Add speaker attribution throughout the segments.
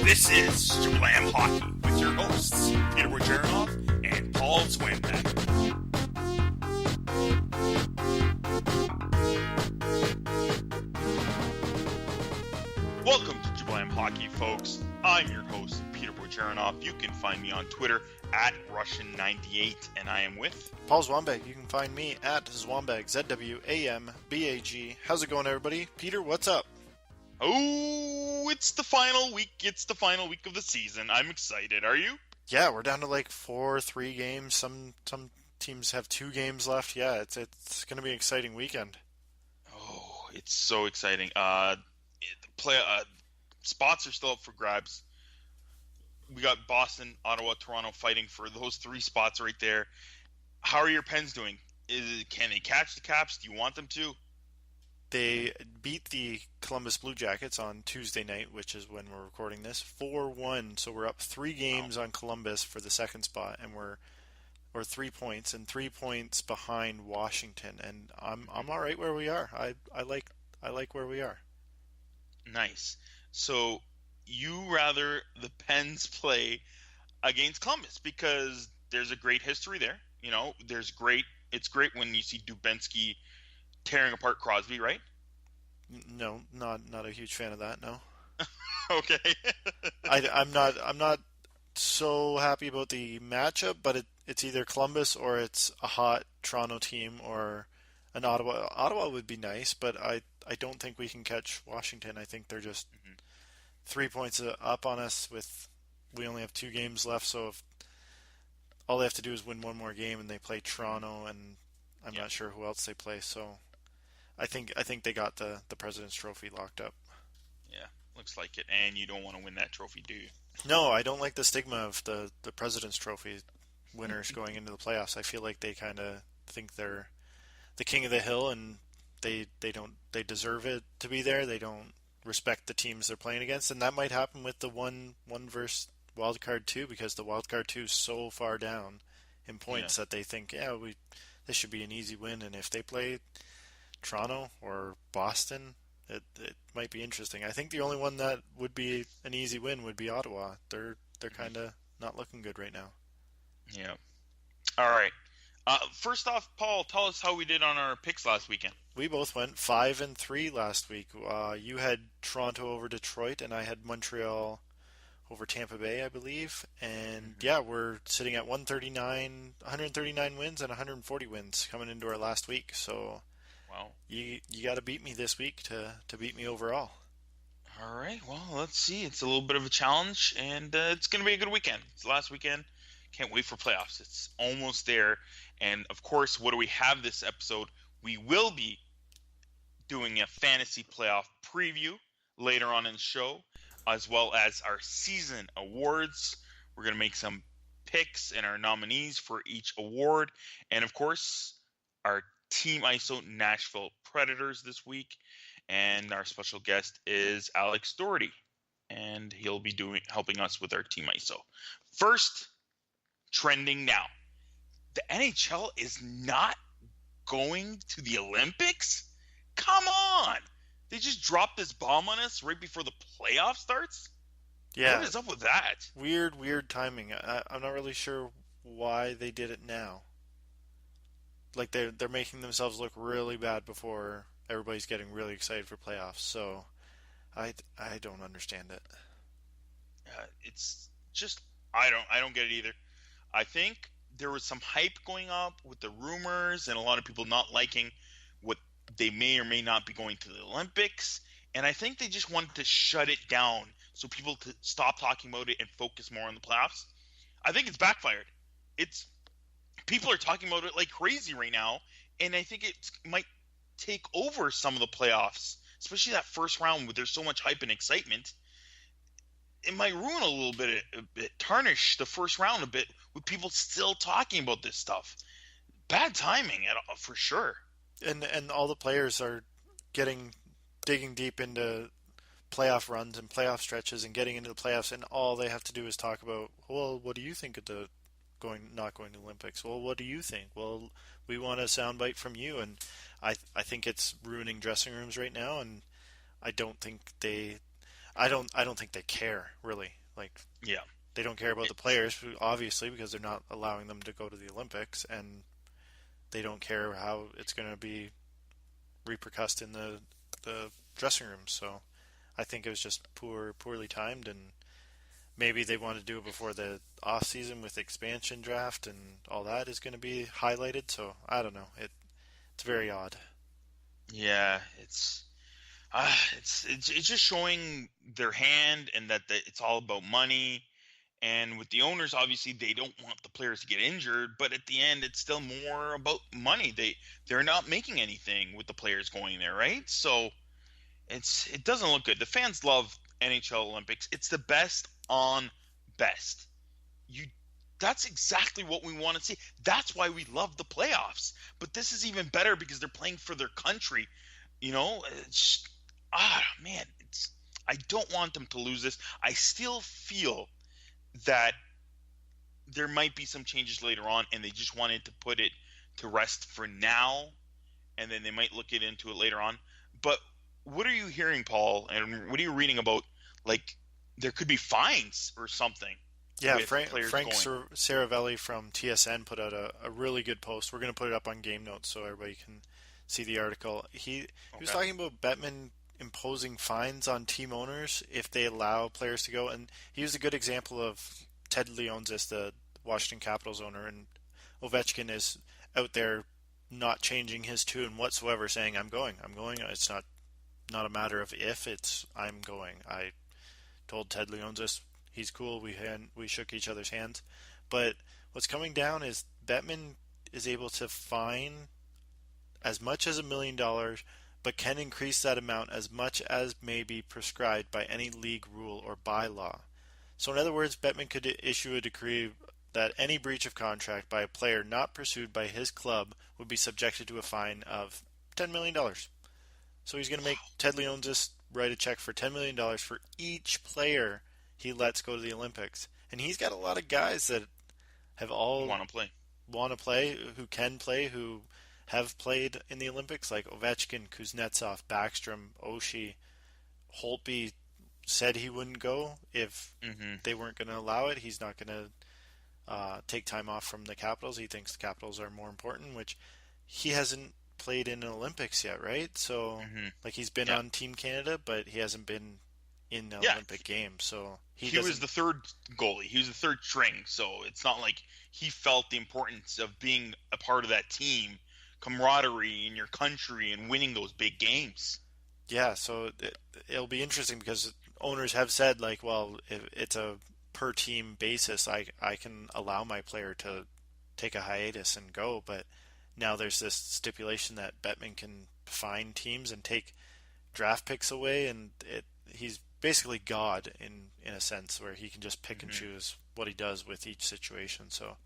Speaker 1: This is Jablam Hockey with your hosts, Peter Wojcicki and Paul Swinbeck. Welcome to Jablam Hockey, folks. I'm your host, Peter Wojcicki. You can find me on Twitter at Russian98, and I am with
Speaker 2: Paul Swinbeck. You can find me at Zwambag, ZWAMBAG. How's it going, everybody? Peter, what's up?
Speaker 1: Oh, it's the final week. It's the final week of the season. I'm excited. Are you?
Speaker 2: Yeah, we're down to like 3 games. Some teams have 2 games left. Yeah, it's going to be an exciting weekend.
Speaker 1: Oh, it's so exciting. Spots are still up for grabs. We got Boston, Ottawa, Toronto fighting for those 3 spots right there. How are your Pens doing? Can they catch the Caps? Do you want them to?
Speaker 2: They beat the Columbus Blue Jackets on Tuesday night, which is when we're recording this, 4-1. So we're up 3 games on Columbus for the second spot, and we're 3 points and 3 points behind Washington. And I'm all right where we are. I like where we are. Nice.
Speaker 1: So you rather the Pens play against Columbus because there's a great history there. You know, it's great when you see Dubinsky tearing apart Crosby, right?
Speaker 2: No, not a huge fan of that. No.
Speaker 1: Okay.
Speaker 2: I'm not so happy about the matchup, but it's either Columbus or it's a hot Toronto team or an Ottawa. Ottawa would be nice, but I don't think we can catch Washington. I think they're just 3 points up on us. We only have 2 games left, so if all they have to do is win one more game, and they play Toronto, and I'm not sure who else they play. So I think they got the President's Trophy locked up.
Speaker 1: Yeah, looks like it. And you don't want to win that trophy, do you?
Speaker 2: No, I don't like the stigma of the President's Trophy winners going into the playoffs. I feel like they kind of think they're the king of the hill, and they deserve it to be there. They don't respect the teams they're playing against, and that might happen with the one versus wildcard 2, because the wildcard 2 is so far down in points that they think, this should be an easy win, and if they play Toronto or Boston, it might be interesting. I think the only one that would be an easy win would be Ottawa. They're kind of not looking good right now.
Speaker 1: Yeah. All right. First off, Paul, tell us how we did on our picks last weekend.
Speaker 2: We both went 5-3 last week. You had Toronto over Detroit, and I had Montreal over Tampa Bay, I believe. And we're sitting at 139 wins and 140 wins coming into our last week. So
Speaker 1: wow,
Speaker 2: you got to beat me this week to beat me overall.
Speaker 1: All right. Well, let's see. It's a little bit of a challenge, and it's going to be a good weekend. It's the last weekend. Can't wait for playoffs. It's almost there. And, of course, what do we have this episode? We will be doing a fantasy playoff preview later on in the show, as well as our season awards. We're going to make some picks and our nominees for each award. And, of course, our Team ISO Nashville Predators this week. And our special guest is Alex Daugherty. And he'll be helping us with our Team ISO. First, trending now. The NHL is not going to the Olympics? Come on! They just dropped this bomb on us right before the playoff starts?
Speaker 2: Yeah.
Speaker 1: What is up with that?
Speaker 2: Weird timing. I'm not really sure why they did it now. Like they're making themselves look really bad before everybody's getting really excited for playoffs. So I don't understand it.
Speaker 1: It's just I don't get it either. I think there was some hype going up with the rumors and a lot of people not liking what they may or may not be going to the Olympics. And I think they just wanted to shut it down so people could stop talking about it and focus more on the playoffs. I think it's backfired. People are talking about it like crazy right now, and I think it might take over some of the playoffs, especially that first round where there's so much hype and excitement. It might ruin a bit, tarnish the first round a bit with people still talking about this stuff. Bad timing for sure.
Speaker 2: And all the players are digging deep into playoff runs and playoff stretches and getting into the playoffs, and all they have to do is talk about, well, what do you think of the not going to the Olympics? Well, what do you think? Well, we want a soundbite from you, and I think it's ruining dressing rooms right now, and I don't think they care really. Like,
Speaker 1: Yeah.
Speaker 2: they don't care about the
Speaker 1: It's
Speaker 2: players, obviously, because they're not allowing them to go to the Olympics, and they don't care how it's going to be repercussed in the dressing room. So I think it was just poorly timed, and maybe they want to do it before the off season with expansion draft and all that is going to be highlighted. So I don't know. It's very odd.
Speaker 1: yeah, it's just showing their hand and that it's all about money. And with the owners, obviously, they don't want the players to get injured, but at the end, it's still more about money. They're not making anything with the players going there, right? So it doesn't look good. The fans love NHL Olympics. It's the best on best. You That's exactly what we want to see. That's why we love the playoffs. But this is even better because they're playing for their country. It's man, I don't want them to lose this. I still feel that there might be some changes later on, and they just wanted to put it to rest for now, and then they might look into it later on. But what are you hearing, Paul, and what are you reading about? Like, there could be fines or something
Speaker 2: Yeah,
Speaker 1: with players
Speaker 2: Frank
Speaker 1: going.
Speaker 2: Saravelli from TSN put out a really good post. We're going to put it up on Game Notes so everybody can see the article. He was
Speaker 1: Okay.
Speaker 2: talking about Bettman imposing fines on team owners if they allow players to go, and he used a good example of Ted Leonsis, the Washington Capitals owner, and Ovechkin is out there not changing his tune whatsoever, saying I'm going. It's not a matter of if, it's I'm going. I told Ted Leonsis he's cool. We shook each other's hands, but what's coming down is Bettman is able to fine as much as $1 million, but can increase that amount as much as may be prescribed by any league rule or bylaw. So, in other words, Bettman could issue a decree that any breach of contract by a player not pursued by his club would be subjected to a fine of $10 million. So he's going to make Ted Leonsis write a check for $10 million for each player he lets go to the Olympics. And he's got a lot of guys that have all
Speaker 1: Want to play?
Speaker 2: want to play, who can play, who have played in the Olympics, like Ovechkin, Kuznetsov, Backstrom, Oshie. Holtby said he wouldn't go if
Speaker 1: Mm-hmm.
Speaker 2: they weren't going to allow it. He's not going to take time off from the Capitals. He thinks the Capitals are more important, which he hasn't played in an Olympics yet, right? So,
Speaker 1: Mm-hmm.
Speaker 2: like, he's been
Speaker 1: Yeah.
Speaker 2: on Team Canada, but he hasn't been in an
Speaker 1: Yeah.
Speaker 2: Olympic game. So
Speaker 1: He was
Speaker 2: doesn't.
Speaker 1: the third goalie. He was the third string, so it's not like he felt the importance of being a part of that team, camaraderie in your country, and winning those big games.
Speaker 2: Yeah, so it'll be interesting because owners have said, like, well, if it's a per team basis, I can allow my player to take a hiatus and go, but now there's this stipulation that Bettman can fine teams and take draft picks away, and he's basically God in a sense, where he can just pick and
Speaker 1: Mm-hmm.
Speaker 2: choose what he does with each situation. So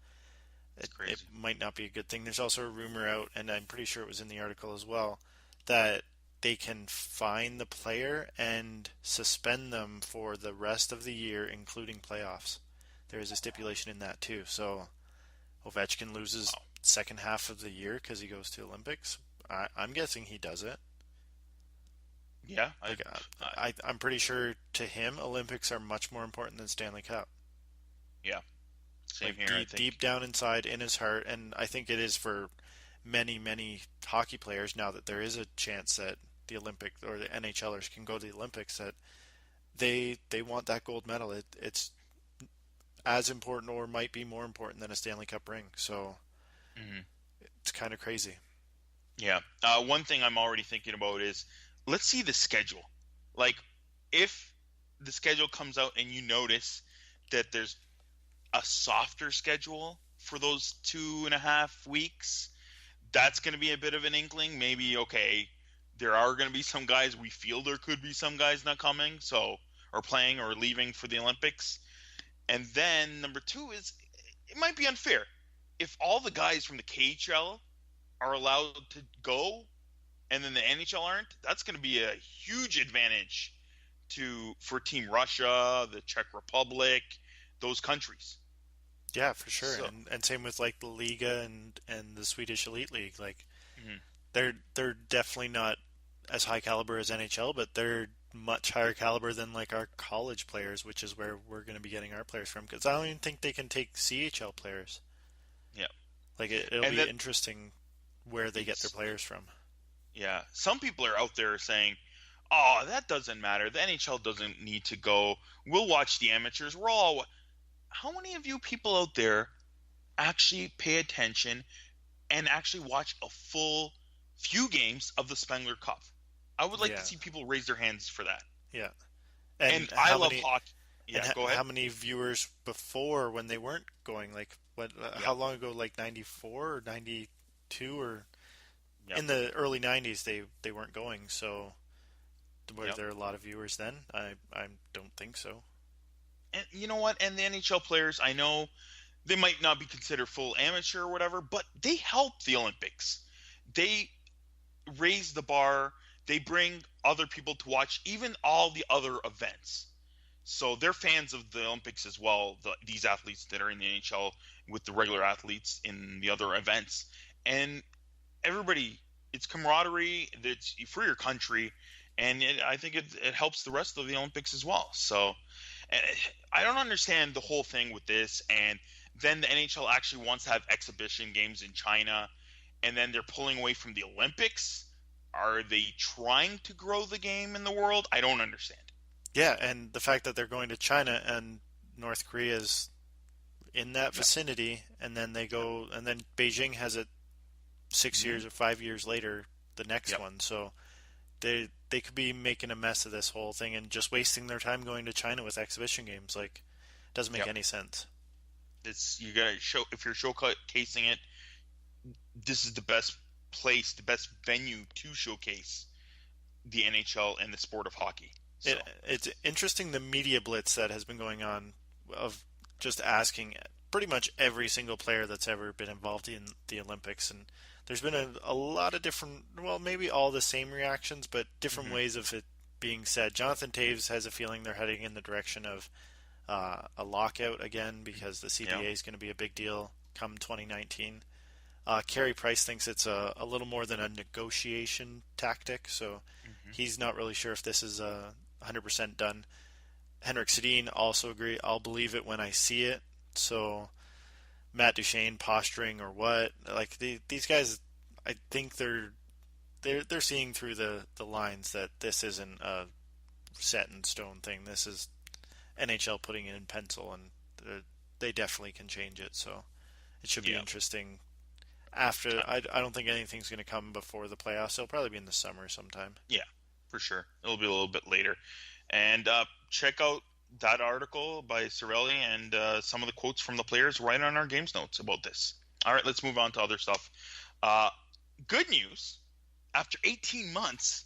Speaker 1: It's
Speaker 2: it
Speaker 1: crazy.
Speaker 2: might not be a good thing. There's also a rumor out, and I'm pretty sure it was in the article as well, that they can fine the player and suspend them for the rest of the year, including playoffs. There is a stipulation in that too. So Ovechkin loses
Speaker 1: Wow.
Speaker 2: second half of the year because he goes to Olympics. I'm guessing he does it.
Speaker 1: Yeah,
Speaker 2: Like
Speaker 1: I
Speaker 2: I'm pretty sure to him, Olympics are much more important than Stanley Cup.
Speaker 1: yeah, same
Speaker 2: Like
Speaker 1: here. I
Speaker 2: deep
Speaker 1: think.
Speaker 2: down inside in his heart, and I think it is for many hockey players now that there is a chance that the Olympic or the NHLers can go to the Olympics, that they want that gold medal. It's as important or might be more important than a Stanley Cup ring. So
Speaker 1: Hmm.
Speaker 2: it's kind of crazy.
Speaker 1: Yeah. One thing I'm already thinking about is let's see the schedule. Like, if the schedule comes out and you notice that there's a softer schedule for those 2.5 weeks, that's going to be a bit of an inkling. Maybe, okay, there are going to be some guys, we feel there could be some guys not coming, so, or playing or leaving for the Olympics. And then number two is it might be unfair. If all the guys from the KHL are allowed to go and then the NHL aren't, that's going to be a huge advantage for Team Russia, the Czech Republic, those countries.
Speaker 2: Yeah, for sure.
Speaker 1: So,
Speaker 2: And same with like the Liga and the Swedish Elite League. Like
Speaker 1: mhm,
Speaker 2: they're definitely not as high caliber as NHL, but they're much higher caliber than like our college players, which is where we're going to be getting our players from. Because I don't even think they can take CHL players.
Speaker 1: Yeah.
Speaker 2: Like it'll
Speaker 1: And
Speaker 2: be
Speaker 1: that
Speaker 2: interesting where they get their
Speaker 1: it's
Speaker 2: players from.
Speaker 1: yeah. Some people are out there saying, "Oh, that doesn't matter. The NHL doesn't need to go. We'll watch the amateurs. We're all." How many of you people out there actually pay attention and actually watch a full few games of the Spengler Cup? I would like to
Speaker 2: Yeah,
Speaker 1: see people raise their hands for that.
Speaker 2: yeah.
Speaker 1: And
Speaker 2: And
Speaker 1: I
Speaker 2: how
Speaker 1: love
Speaker 2: many
Speaker 1: hockey. Yeah, go ahead.
Speaker 2: how many viewers before when they weren't going? Like what?
Speaker 1: Yep,
Speaker 2: How long ago? Like 94 or 92 or
Speaker 1: yep,
Speaker 2: in the early 90s they weren't going. So were
Speaker 1: yep.
Speaker 2: there a lot of viewers then? I don't think so.
Speaker 1: And you know what? And the NHL players, I know they might not be considered full amateur or whatever, but they help the Olympics. They raise the bar. They bring other people to watch even all the other events. So they're fans of the Olympics as well. These athletes that are in the NHL with the regular athletes in the other events, and everybody, it's camaraderie. It's for your country, and I think it helps the rest of the Olympics as well. So eh, I don't understand the whole thing with this. And then the NHL actually wants to have exhibition games in China, and then they're pulling away from the Olympics. Are they trying to grow the game in the world? I don't understand.
Speaker 2: Yeah, and the fact that they're going to China and North Korea's in that
Speaker 1: Yep.
Speaker 2: vicinity, and then they
Speaker 1: Yep.
Speaker 2: go, and then Beijing has it 6 years
Speaker 1: Hmm.
Speaker 2: or 5 years later, the next
Speaker 1: Yep.
Speaker 2: one. So they could be making a mess of this whole thing and just wasting their time going to China with exhibition games. Like, it doesn't make
Speaker 1: Yep.
Speaker 2: any sense.
Speaker 1: It's you gotta show if you're showcasing it. This is the best place, the best venue to showcase the NHL and the sport of hockey. So
Speaker 2: It's interesting the media blitz that has been going on of just asking pretty much every single player that's ever been involved in the Olympics, and there's been a lot of different, well, maybe all the same reactions, but different
Speaker 1: hmm
Speaker 2: ways of it being said. Jonathan Taves has a feeling they're heading in the direction of a lockout again because the
Speaker 1: yeah,
Speaker 2: CBA is going to be a big deal come 2019. Carey Price thinks it's a little more than a negotiation tactic, so
Speaker 1: hmm
Speaker 2: he's not really sure if this is 100% done. Henrik Sedin also agree. I'll believe it when I see it. So Matt Duchene posturing or what? Like these guys, I think they're seeing through the lines that this isn't a set in stone thing. This is NHL putting it in pencil, and they definitely can change it. So it should be
Speaker 1: yeah,
Speaker 2: interesting. After
Speaker 1: uh,
Speaker 2: I don't think anything's going to come before the playoffs. It'll probably be in the summer sometime.
Speaker 1: yeah, for sure. It'll be a little bit later, and check out that article by Sorelli and some of the quotes from the players right on our games notes about this. All right, let's move on to other stuff. Uh, Good news. After 18 months,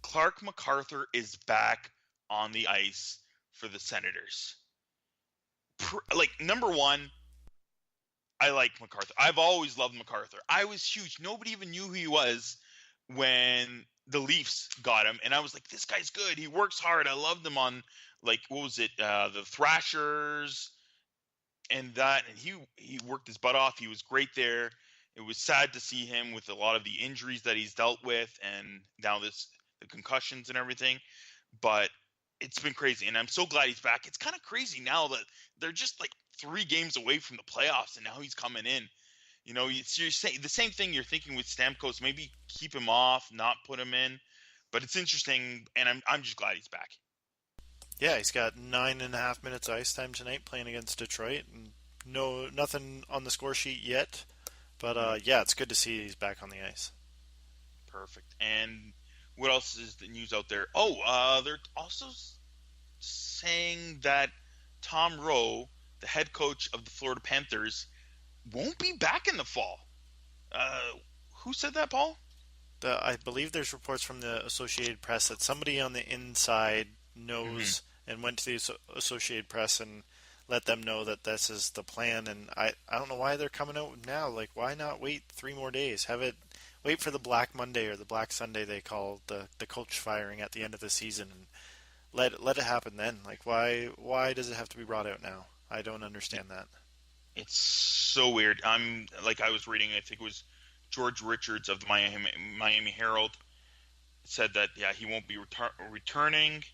Speaker 1: Clark MacArthur is back on the ice for the Senators. Like number one, I like MacArthur. I've always loved MacArthur. I was huge. Nobody even knew who he was when the Leafs got him, and I was like, "This guy's good. He works hard." I loved him on like what was it, the Thrashers, and that, and he worked his butt off. He was great there. It was sad to see him with a lot of the injuries that he's dealt with, and now the concussions and everything. But it's been crazy, and I'm so glad he's back. It's kind of crazy now that they're just like 3 games away from the playoffs, and now he's coming in. You know, you're saying the same thing you're thinking with Stamkos. Maybe keep him off, not put him in. But it's interesting, and I'm just glad he's back.
Speaker 2: Yeah, he's got 9.5 minutes ice time tonight playing against Detroit, and no nothing on the score sheet yet. But
Speaker 1: hmm
Speaker 2: yeah, it's good to see he's back on the ice.
Speaker 1: Perfect. And what else is the news out there? Oh, they're also saying that Tom Rowe, the head coach of the Florida Panthers, won't be back in the fall. Uh, who said that, Paul?
Speaker 2: I believe there's reports from the Associated Press that somebody on the inside
Speaker 1: hmm
Speaker 2: knows and went to the Associated Press and let them know that this is the plan. And I don't know why they're coming out now. Like, why not wait 3 more days? Have it wait for the Black Monday or the Black Sunday they call the coach firing at the end of the season and let it happen then. Like, why does it have to be brought out now? I don't understand that.
Speaker 1: It's so weird. I was reading, I think it was George Richards of the Miami Herald. said that he won't be returning.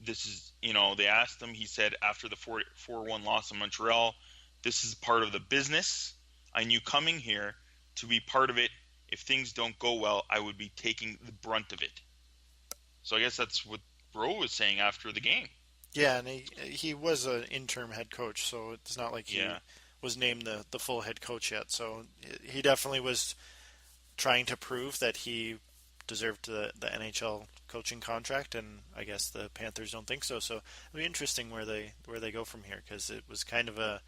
Speaker 1: This is, they asked him. He said after the 4-1 loss in Montreal, this is part of the business. I knew coming here to be part of it. If things don't go well, I would be taking the brunt of it. So I guess that's what Bro was saying after the game.
Speaker 2: Yeah, and he was an interim head coach, so it's not like he was named the full head coach yet. So he definitely was trying to prove that he deserved the NHL coaching contract, and I guess the Panthers don't think so. So it'll be interesting where they go from here, because it was kind of a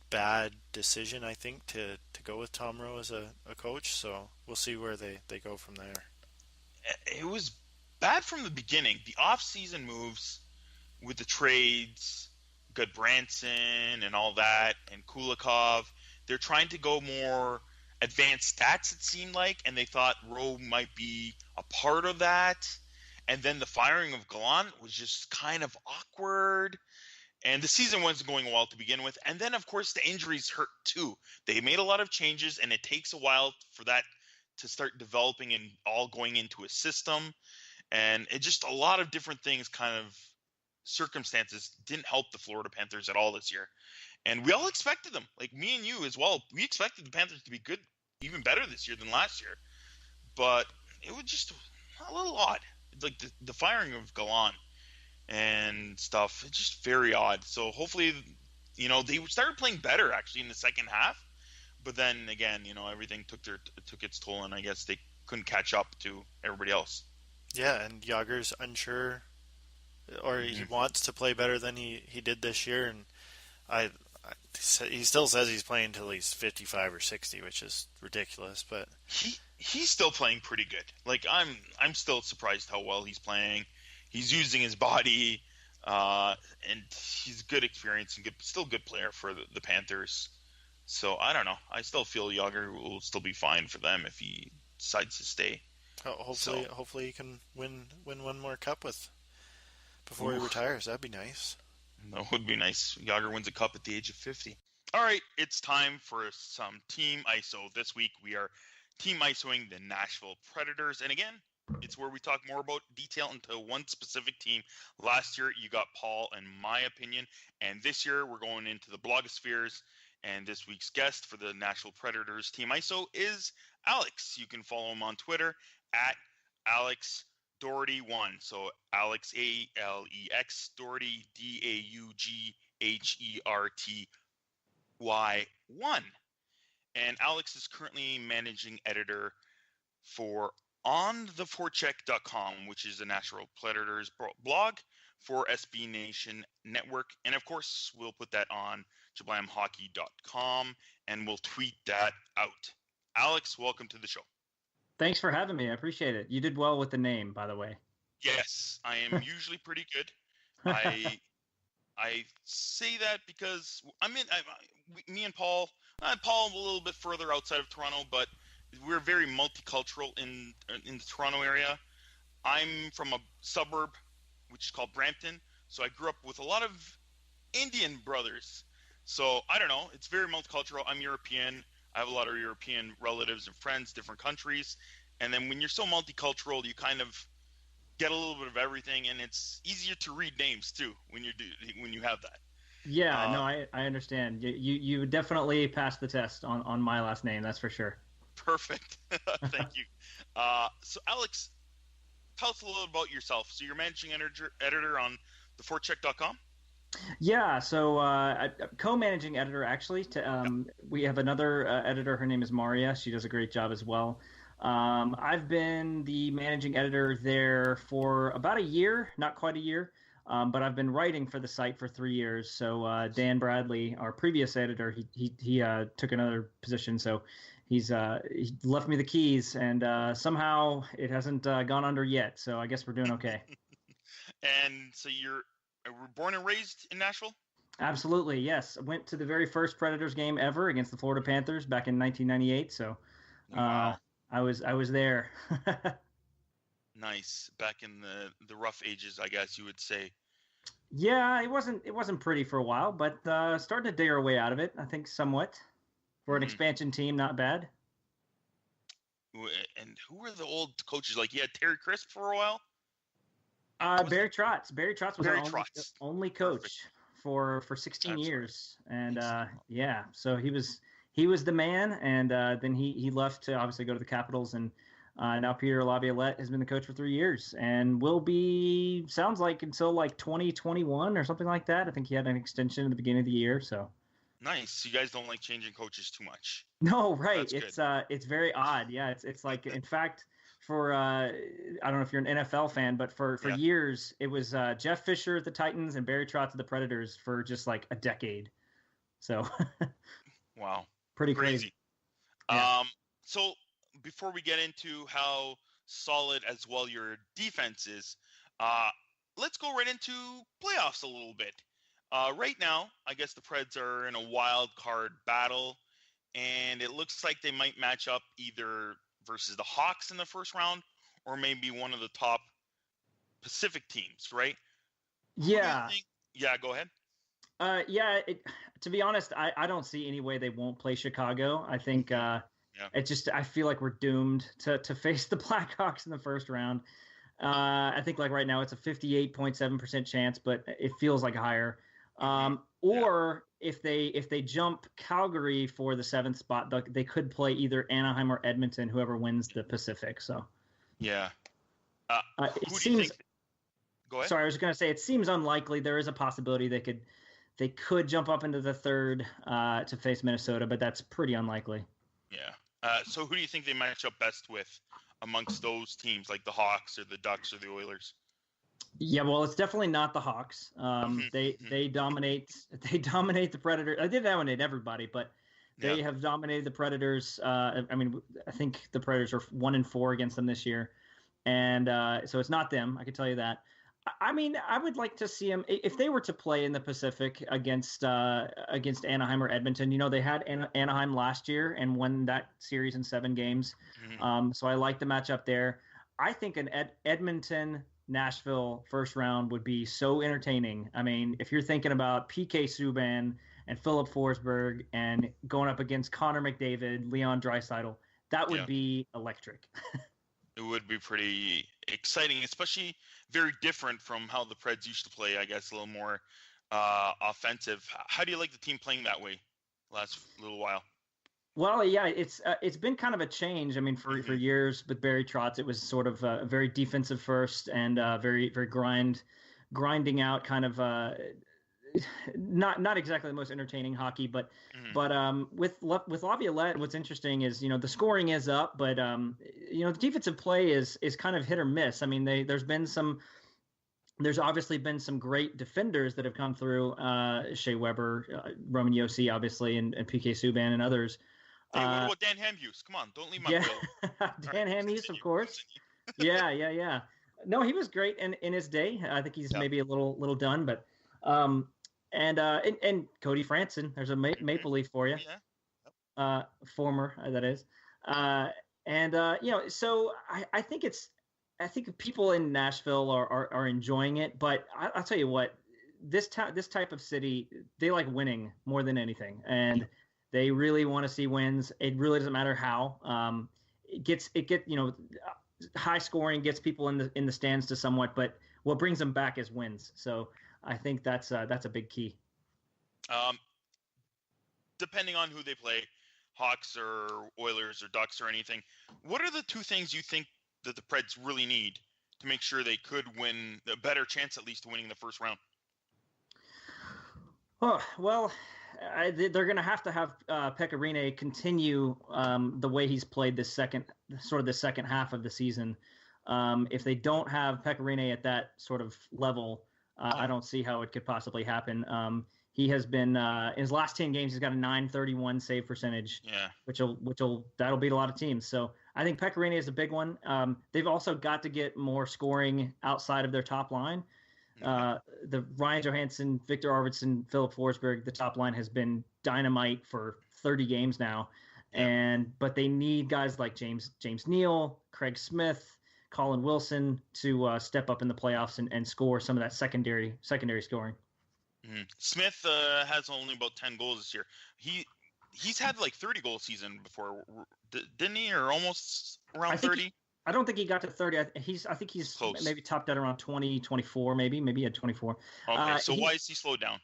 Speaker 2: bad decision, I think, to go with Tom Rowe as a coach. So we'll see where they go from there.
Speaker 1: It was bad from the beginning. The off-season moves with the trades, Goodbranson and all that, and Kulikov, they're trying to go more advanced stats, it seemed like, and they thought Rowe might be a part of that. And then the firing of Gallant was just kind of awkward. And the season wasn't going well to begin with. And then, of course, the injuries hurt too. They made a lot of changes, and it takes a while for that to start developing and all going into a system. And it just, a lot of different things, kind of circumstances, didn't help the Florida Panthers at all this year. And we all expected them, like me and you as well. We expected the Panthers to be good, even better this year than last year. But it was just a little odd. Like the firing of Gallant and stuff, it's just very odd. So hopefully, they started playing better actually in the second half. But then again, everything took its toll, and I guess they couldn't catch up to everybody else.
Speaker 2: Yeah, and Jágr's unsure, or he wants to play better than he did this year, and he still says he's playing till he's 55 or 60, which is ridiculous. But
Speaker 1: he's still playing pretty good. Like I'm still surprised how well he's playing. He's using his body, and he's good experience and still good player for the Panthers. So I don't know. I still feel Jágr will still be fine for them if he decides to stay.
Speaker 2: Hopefully he can win one more cup before he retires. That'd be nice.
Speaker 1: That would be nice. Jágr wins a cup at the age of 50. All right, it's time for some Team ISO. This week we are Team ISOing the Nashville Predators. And again, it's where we talk more about detail into one specific team. Last year, you got Paul and my opinion. And this year, we're going into the blogospheres. And this week's guest for the Nashville Predators Team ISO is Alex. You can follow him on Twitter at Alex Daugherty1. So Alex, ALEX, Daugherty, DAUGHERTY1. And Alex is currently managing editor for ontheforecheck.com, which is a Nashville Predators blog for SB Nation Network. And of course, we'll put that on jablamhockey.com and we'll tweet that out. Alex, welcome to the show.
Speaker 3: Thanks for having me. I appreciate it. You did well with the name, by the way.
Speaker 1: Yes, I am usually pretty good. I say that because me and Paul a little bit further outside of Toronto, but we're very multicultural in the Toronto area. I'm from a suburb which is called Brampton, so I grew up with a lot of Indian brothers. So I don't know, it's very multicultural. I'm European. I have a lot of European relatives and friends, different countries. And then when you're so multicultural, you kind of get a little bit of everything, and it's easier to read names too when you have that.
Speaker 3: Yeah, no, I understand. You definitely passed the test on my last name, that's for sure.
Speaker 1: Perfect. Thank you. So Alex, tell us a little about yourself. So you're managing editor on theforecheck.com?
Speaker 3: Yeah, so co-managing editor, actually. We have another editor. Her name is Maria. She does a great job as well. I've been the managing editor there for about a year, not quite a year, but I've been writing for the site for 3 years. So Dan Bradley, our previous editor, he took another position, so he left me the keys, and somehow it hasn't gone under yet. So I guess we're doing okay.
Speaker 1: And so you were born and raised in Nashville?
Speaker 3: Absolutely, yes. I went to the very first Predators game ever against the Florida Panthers back in 1998. So
Speaker 1: wow.
Speaker 3: I was there.
Speaker 1: Nice. Back in the rough ages, I guess you would say.
Speaker 3: Yeah, it wasn't pretty for a while, but starting to dig our way out of it, I think, somewhat. For an expansion team, not bad.
Speaker 1: And who were the old coaches? Like, you had Terry Crisp for a while?
Speaker 3: Barry Trotz. Barry Trotz was
Speaker 1: Barry
Speaker 3: our
Speaker 1: Trotz.
Speaker 3: only coach for 16
Speaker 1: That's
Speaker 3: years, and yeah, so he was the man, and then he left to obviously go to the Capitals, and now Peter Laviolette has been the coach for 3 years, and will be, sounds like, until like 2021 or something like that. I think he had an extension at the beginning of the year, so.
Speaker 1: Nice. You guys don't like changing coaches too much.
Speaker 3: No, right.
Speaker 1: That's
Speaker 3: It's very odd. Yeah, it's like, in fact, for I don't know if you're an NFL fan, but for years it was Jeff Fisher at the Titans and Barry Trotz at the Predators for just like a decade. So
Speaker 1: wow,
Speaker 3: pretty crazy.
Speaker 1: Yeah. So before we get into how solid as well your defense is, let's go right into playoffs a little bit. Right now, I guess the Preds are in a wild card battle, and it looks like they might match up either versus the Hawks in the first round or maybe one of the top Pacific teams, right?
Speaker 3: Yeah.
Speaker 1: Yeah, go ahead.
Speaker 3: Yeah, to be honest, I don't see any way they won't play Chicago. I think I feel like we're doomed to face the Blackhawks in the first round. I think like right now it's a 58.7% chance, but it feels like higher. If they jump Calgary for the 7th spot, they could play either Anaheim or Edmonton, whoever wins the Pacific. So
Speaker 1: yeah,
Speaker 3: it seems.
Speaker 1: Go ahead.
Speaker 3: Sorry, I was going to say it seems unlikely. There is a possibility they could jump up into the 3rd to face Minnesota, but that's pretty unlikely.
Speaker 1: Yeah. So who do you think they match up best with amongst those teams, like the Hawks or the Ducks or the Oilers?
Speaker 3: Yeah, well, it's definitely not the Hawks. They dominate the Predators. They dominate everybody, but they have dominated the Predators. I think the Predators are 1-4 against them this year, and so it's not them. I can tell you that. I mean, I would like to see them if they were to play in the Pacific against Anaheim or Edmonton. You know, they had Anaheim last year and won that series in 7 games. So I like the matchup there. I think an Edmonton Nashville first round would be so entertaining. I mean, if you're thinking about PK Subban and Philip Forsberg and going up against Connor McDavid, Leon Draisaitl, that would be electric.
Speaker 1: It would be pretty exciting, especially very different from how the Preds used to play, I guess, a little more offensive. How do you like the team playing that way last little while?
Speaker 3: Well, yeah, it's been kind of a change. I mean, for years with Barry Trotz, it was sort of very defensive first and very grinding out kind of not exactly the most entertaining hockey, but with Laviolette, what's interesting is the scoring is up, but the defensive play is kind of hit or miss. I mean, there's obviously been some great defenders that have come through, Shea Weber, Roman Josi, obviously, and PK Subban and others.
Speaker 1: Hey, what about Dan Hamhuis? Come on, don't leave my bill.
Speaker 3: Dan Hamhuis, of course. Yeah. No, he was great in his day. I think he's maybe a little done, but and Cody Franson. There's a Maple Leaf for you. Yeah. Former, that is. So I think people in Nashville are enjoying it, but I'll tell you what, this type of city, they like winning more than anything, and they really want to see wins. It really doesn't matter how. High scoring gets people in the stands to somewhat, but what brings them back is wins. So I think that's a big key.
Speaker 1: Depending on who they play, Hawks or Oilers or Ducks or anything, what are the 2 things you think that the Preds really need to make sure they could win, a better chance at least of winning the first round?
Speaker 3: Oh, well, they're going to have Pekka Rinne continue the way he's played the second half of the season. If they don't have Pekka Rinne at that sort of level, I don't see how it could possibly happen. He has been in his last 10 games, he's got a .931 save percentage, that'll beat a lot of teams. So I think Pekka Rinne is a big one. They've also got to get more scoring outside of their top line. The Ryan Johansson, Victor Arvidsson, Philip Forsberg, the top line has been dynamite for 30 games now, but they need guys like James Neal, Craig Smith, Colin Wilson to step up in the playoffs and score some of that secondary scoring.
Speaker 1: Smith has only about 10 goals this year. he's had like 30 goal season before, didn't he? Or almost around
Speaker 3: I think
Speaker 1: 30?
Speaker 3: I don't think he got to 30. I think he's
Speaker 1: Close.
Speaker 3: maybe topped out around 20, 24, maybe he had 24.
Speaker 1: Okay, so why is he slowed down?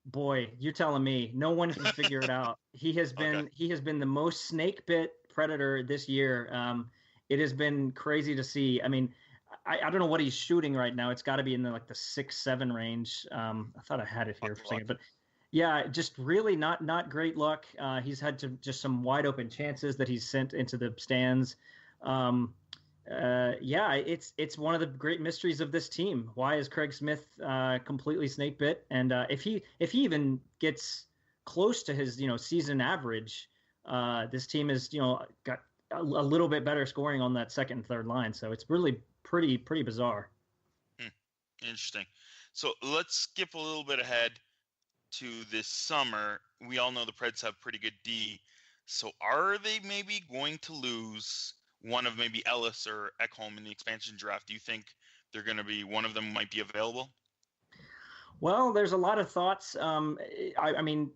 Speaker 3: Boy, you're telling me. No one can figure it out. He has been the most snake bit Predator this year. It has been crazy to see. I mean, I don't know what he's shooting right now. It's got to be in the 6-7 range. I thought I had it here for a second, but yeah, just really not great luck. He's had just some wide open chances that he's sent into the stands. It's one of the great mysteries of this team. Why is Craig Smith completely snake bit? And if he even gets close to his season average, this team is got a little bit better scoring on that second and third line. So it's really pretty bizarre.
Speaker 1: Interesting. So let's skip a little bit ahead to this summer. We all know the Preds have pretty good D. So are they maybe going to lose one of maybe Ellis or Ekholm in the expansion draft? Do you think they're going to be one of them might be available?
Speaker 3: Well, there's a lot of thoughts. I mean,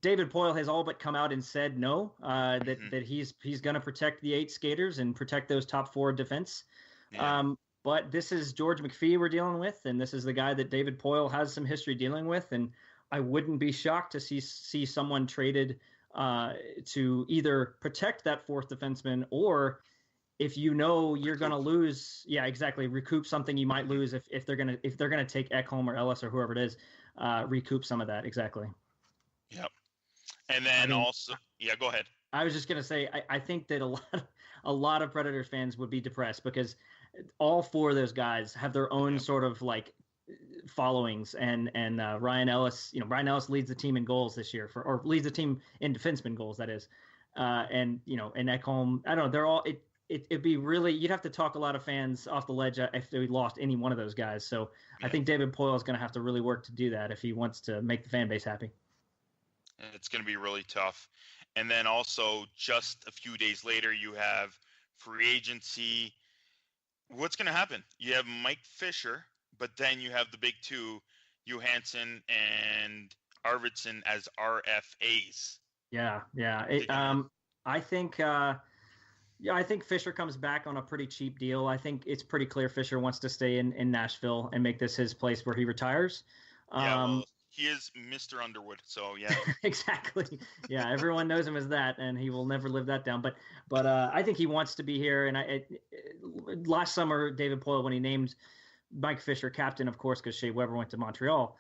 Speaker 3: David Poile has all but come out and said no, that he's going to protect the 8 skaters and protect those top 4 defense. Yeah. But this is George McPhee we're dealing with, and this is the guy that David Poile has some history dealing with, and I wouldn't be shocked to see someone traded to either protect that 4th defenseman, or if you're going to lose, recoup something you might lose if they're going to take Ekholm or Ellis or whoever it is, recoup some of that. Exactly.
Speaker 1: Yep. And then go ahead.
Speaker 3: I was just going to say, I think that a lot of Predators fans would be depressed because all 4 of those guys have their own sort of followings, and Ryan Ellis leads the team in goals this year or leads the team in defenseman goals, that is. And Ekholm, I don't know, they're all, it'd be really, you'd have to talk a lot of fans off the ledge if they lost any one of those guys. So I think David Poile is going to have to really work to do that if he wants to make the fan base happy.
Speaker 1: It's going to be really tough. And then also just a few days later, you have free agency. What's going to happen? You have Mike Fisher, but then you have the big 2, Johansson and Arvidsson as RFAs.
Speaker 3: Yeah. I think Fisher comes back on a pretty cheap deal. I think it's pretty clear Fisher wants to stay in Nashville and make this his place where he retires.
Speaker 1: He is Mr. Underwood, so yeah.
Speaker 3: Exactly. Yeah, everyone knows him as that, and he will never live that down. But I think he wants to be here. And last summer, David Poile, when he named Mike Fisher captain, of course, because Shea Weber went to Montreal,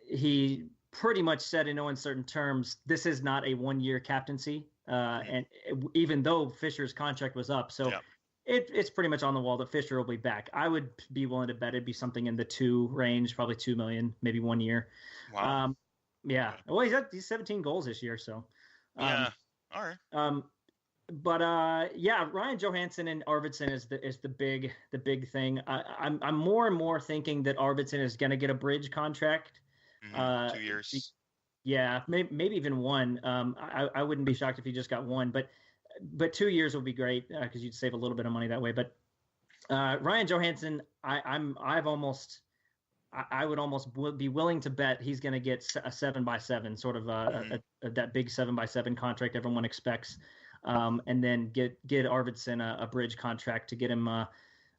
Speaker 3: he pretty much said in no uncertain terms, this is not a 1-year captaincy. And even though Fisher's contract was up, so it's pretty much on the wall that Fisher will be back. I would be willing to bet it'd be something in the 2 range, probably $2 million, maybe 1 year.
Speaker 1: Wow.
Speaker 3: Well, he's 17 goals this year, so.
Speaker 1: All right.
Speaker 3: Ryan Johansson and Arvidsson is the big thing. I'm more and more thinking that Arvidsson is going to get a bridge contract.
Speaker 1: 2 years.
Speaker 3: Yeah, maybe even 1. I wouldn't be shocked if he just got 1, but 2 years would be great because you'd save a little bit of money that way. But Ryan Johansson, I would almost be willing to bet he's going to get a 7x7, sort of that big 7x7 contract everyone expects, and then get Arvidsson a bridge contract to get him a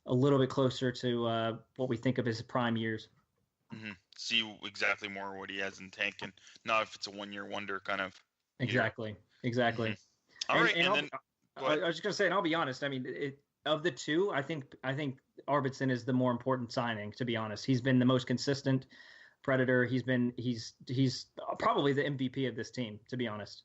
Speaker 3: little bit closer to what we think of his prime years.
Speaker 1: Mm-hmm. See exactly more what he has in tank, and not if it's a 1-year wonder kind of.
Speaker 3: Exactly.
Speaker 1: Mm-hmm. All right, and then
Speaker 3: I was just gonna say, and I'll be honest. I mean, of the 2, I think Arvidsson is the more important signing. To be honest, he's been the most consistent Predator. He's probably the MVP of this team. To be honest.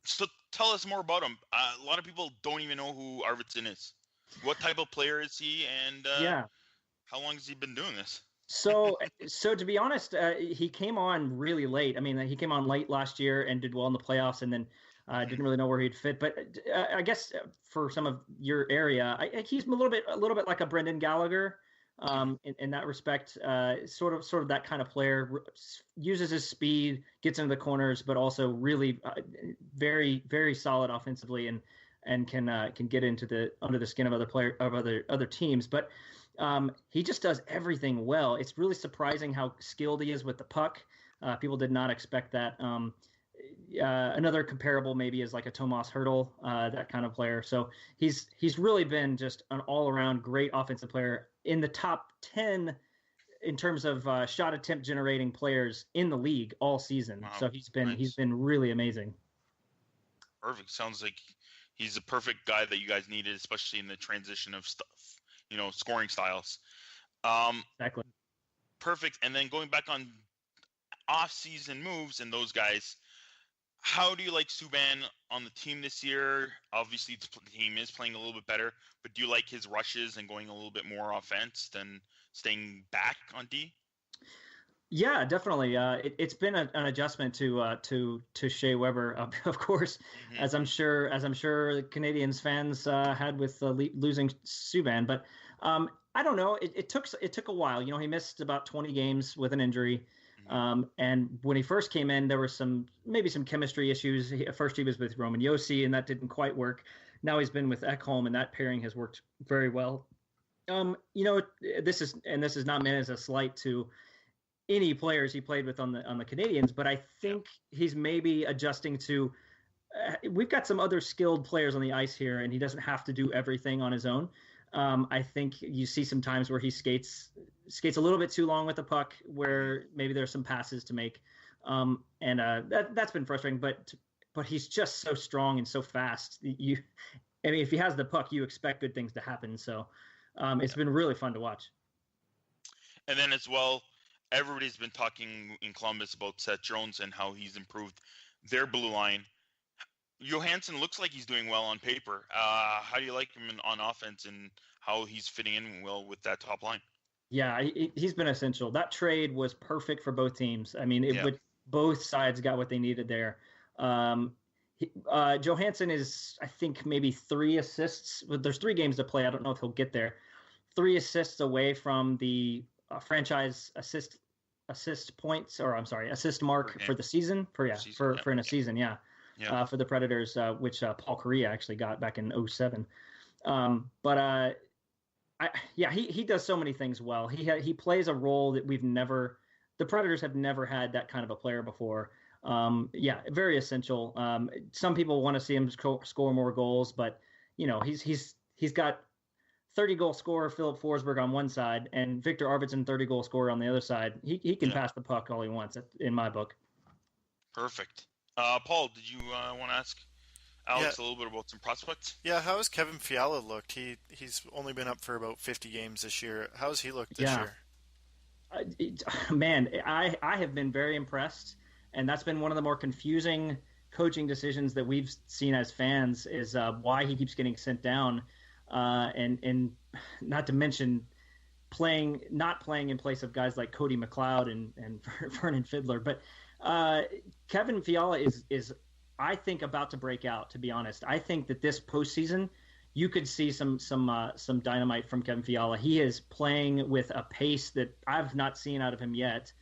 Speaker 1: So tell us more about him. A lot of people don't even know who Arvidsson is. What type of player is he, and how long has he been doing this?
Speaker 3: So to be honest, he came on really late. I mean, he came on late last year and did well in the playoffs, and then didn't really know where he'd fit. But I guess for some of your area, he's a little bit like a Brendan Gallagher in that respect. Sort of that kind of player. Uses his speed, gets into the corners, but also really very, very solid offensively, and can get into under the skin of other teams. But he just does everything well. It's really surprising how skilled he is with the puck. People did not expect that. another comparable maybe is like a Tomas Hertl, that kind of player. So he's really been just an all-around great offensive player in the top 10 in terms of shot attempt generating players in the league all season.
Speaker 1: Wow.
Speaker 3: So he's been
Speaker 1: Nice.
Speaker 3: really amazing.
Speaker 1: Perfect. Sounds like he's the perfect guy that you guys needed, especially in the transition of stuff, scoring styles.
Speaker 3: Exactly.
Speaker 1: Perfect. And then going back on off-season moves and those guys, how do you like Subban on the team this year? Obviously, the team is playing a little bit better, but do you like his rushes and going a little bit more offense than staying back on D?
Speaker 3: Yeah, definitely. It's been an adjustment to Shea Weber, of course, as I'm sure the Canadiens fans had with losing Subban. But I don't know. It took a while. He missed about 20 games with an injury. And when he first came in, there were maybe some chemistry issues. First, he was with Roman Josi, and that didn't quite work. Now he's been with Ekholm, and that pairing has worked very well. This is not meant as a slight to any players he played with on the Canadiens, but I think he's maybe adjusting to. We've got some other skilled players on the ice here, and he doesn't have to do everything on his own. I think you see some times where he skates a little bit too long with the puck, where maybe there's some passes to make, and that's been frustrating. But he's just so strong and so fast. If he has the puck, you expect good things to happen. So it's been really fun to watch.
Speaker 1: And then as well, everybody's been talking in Columbus about Seth Jones and how he's improved their blue line. Johansson looks like he's doing well on paper. How do you like him on offense and how he's fitting in well with that top line?
Speaker 3: Yeah, he's been essential. That trade was perfect for both teams. I mean, both sides got what they needed there. Johansson is, I think, maybe 3 assists. There's 3 games to play. I don't know if he'll get there. 3 assists away from the franchise assist points, or I'm sorry, assist mark for the season for a season. Yeah. For the Predators, which Paul Kariya actually got back in 2007. He does so many things well. He plays a role that the Predators have never had that kind of a player before. Very essential. Some people want to see him score more goals, but he's got 30-goal scorer Philip Forsberg on one side and Victor Arvidsson 30-goal scorer on the other side. He can pass the puck all he wants, in my book.
Speaker 1: Perfect. Paul, did you want to ask Alex a little bit about some prospects?
Speaker 2: Yeah, how has Kevin Fiala looked? He's only been up for about 50 games this year. How has he looked this year?
Speaker 3: Man, I have been very impressed, and that's been one of the more confusing coaching decisions that we've seen as fans is why he keeps getting sent down, and not to mention not playing in place of guys like Cody McLeod and Vernon Fiddler, but Kevin Fiala is I think about to break out. To be honest, I think that this postseason you could see some dynamite from Kevin Fiala. He is playing with a pace that I've not seen out of him yet.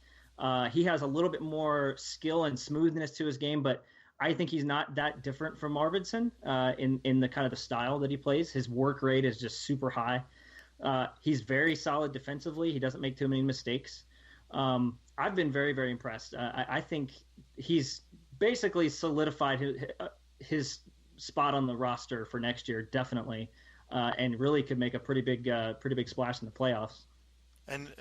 Speaker 3: He has a little bit more skill and smoothness to his game, but I think he's not that different from Arvidsson in the kind of the style that he plays. His work rate is just super high. He's very solid defensively. He doesn't make too many mistakes. I've been very, very impressed. I think he's basically solidified his spot on the roster for next year, definitely, and really could make a pretty big splash in the playoffs.
Speaker 2: And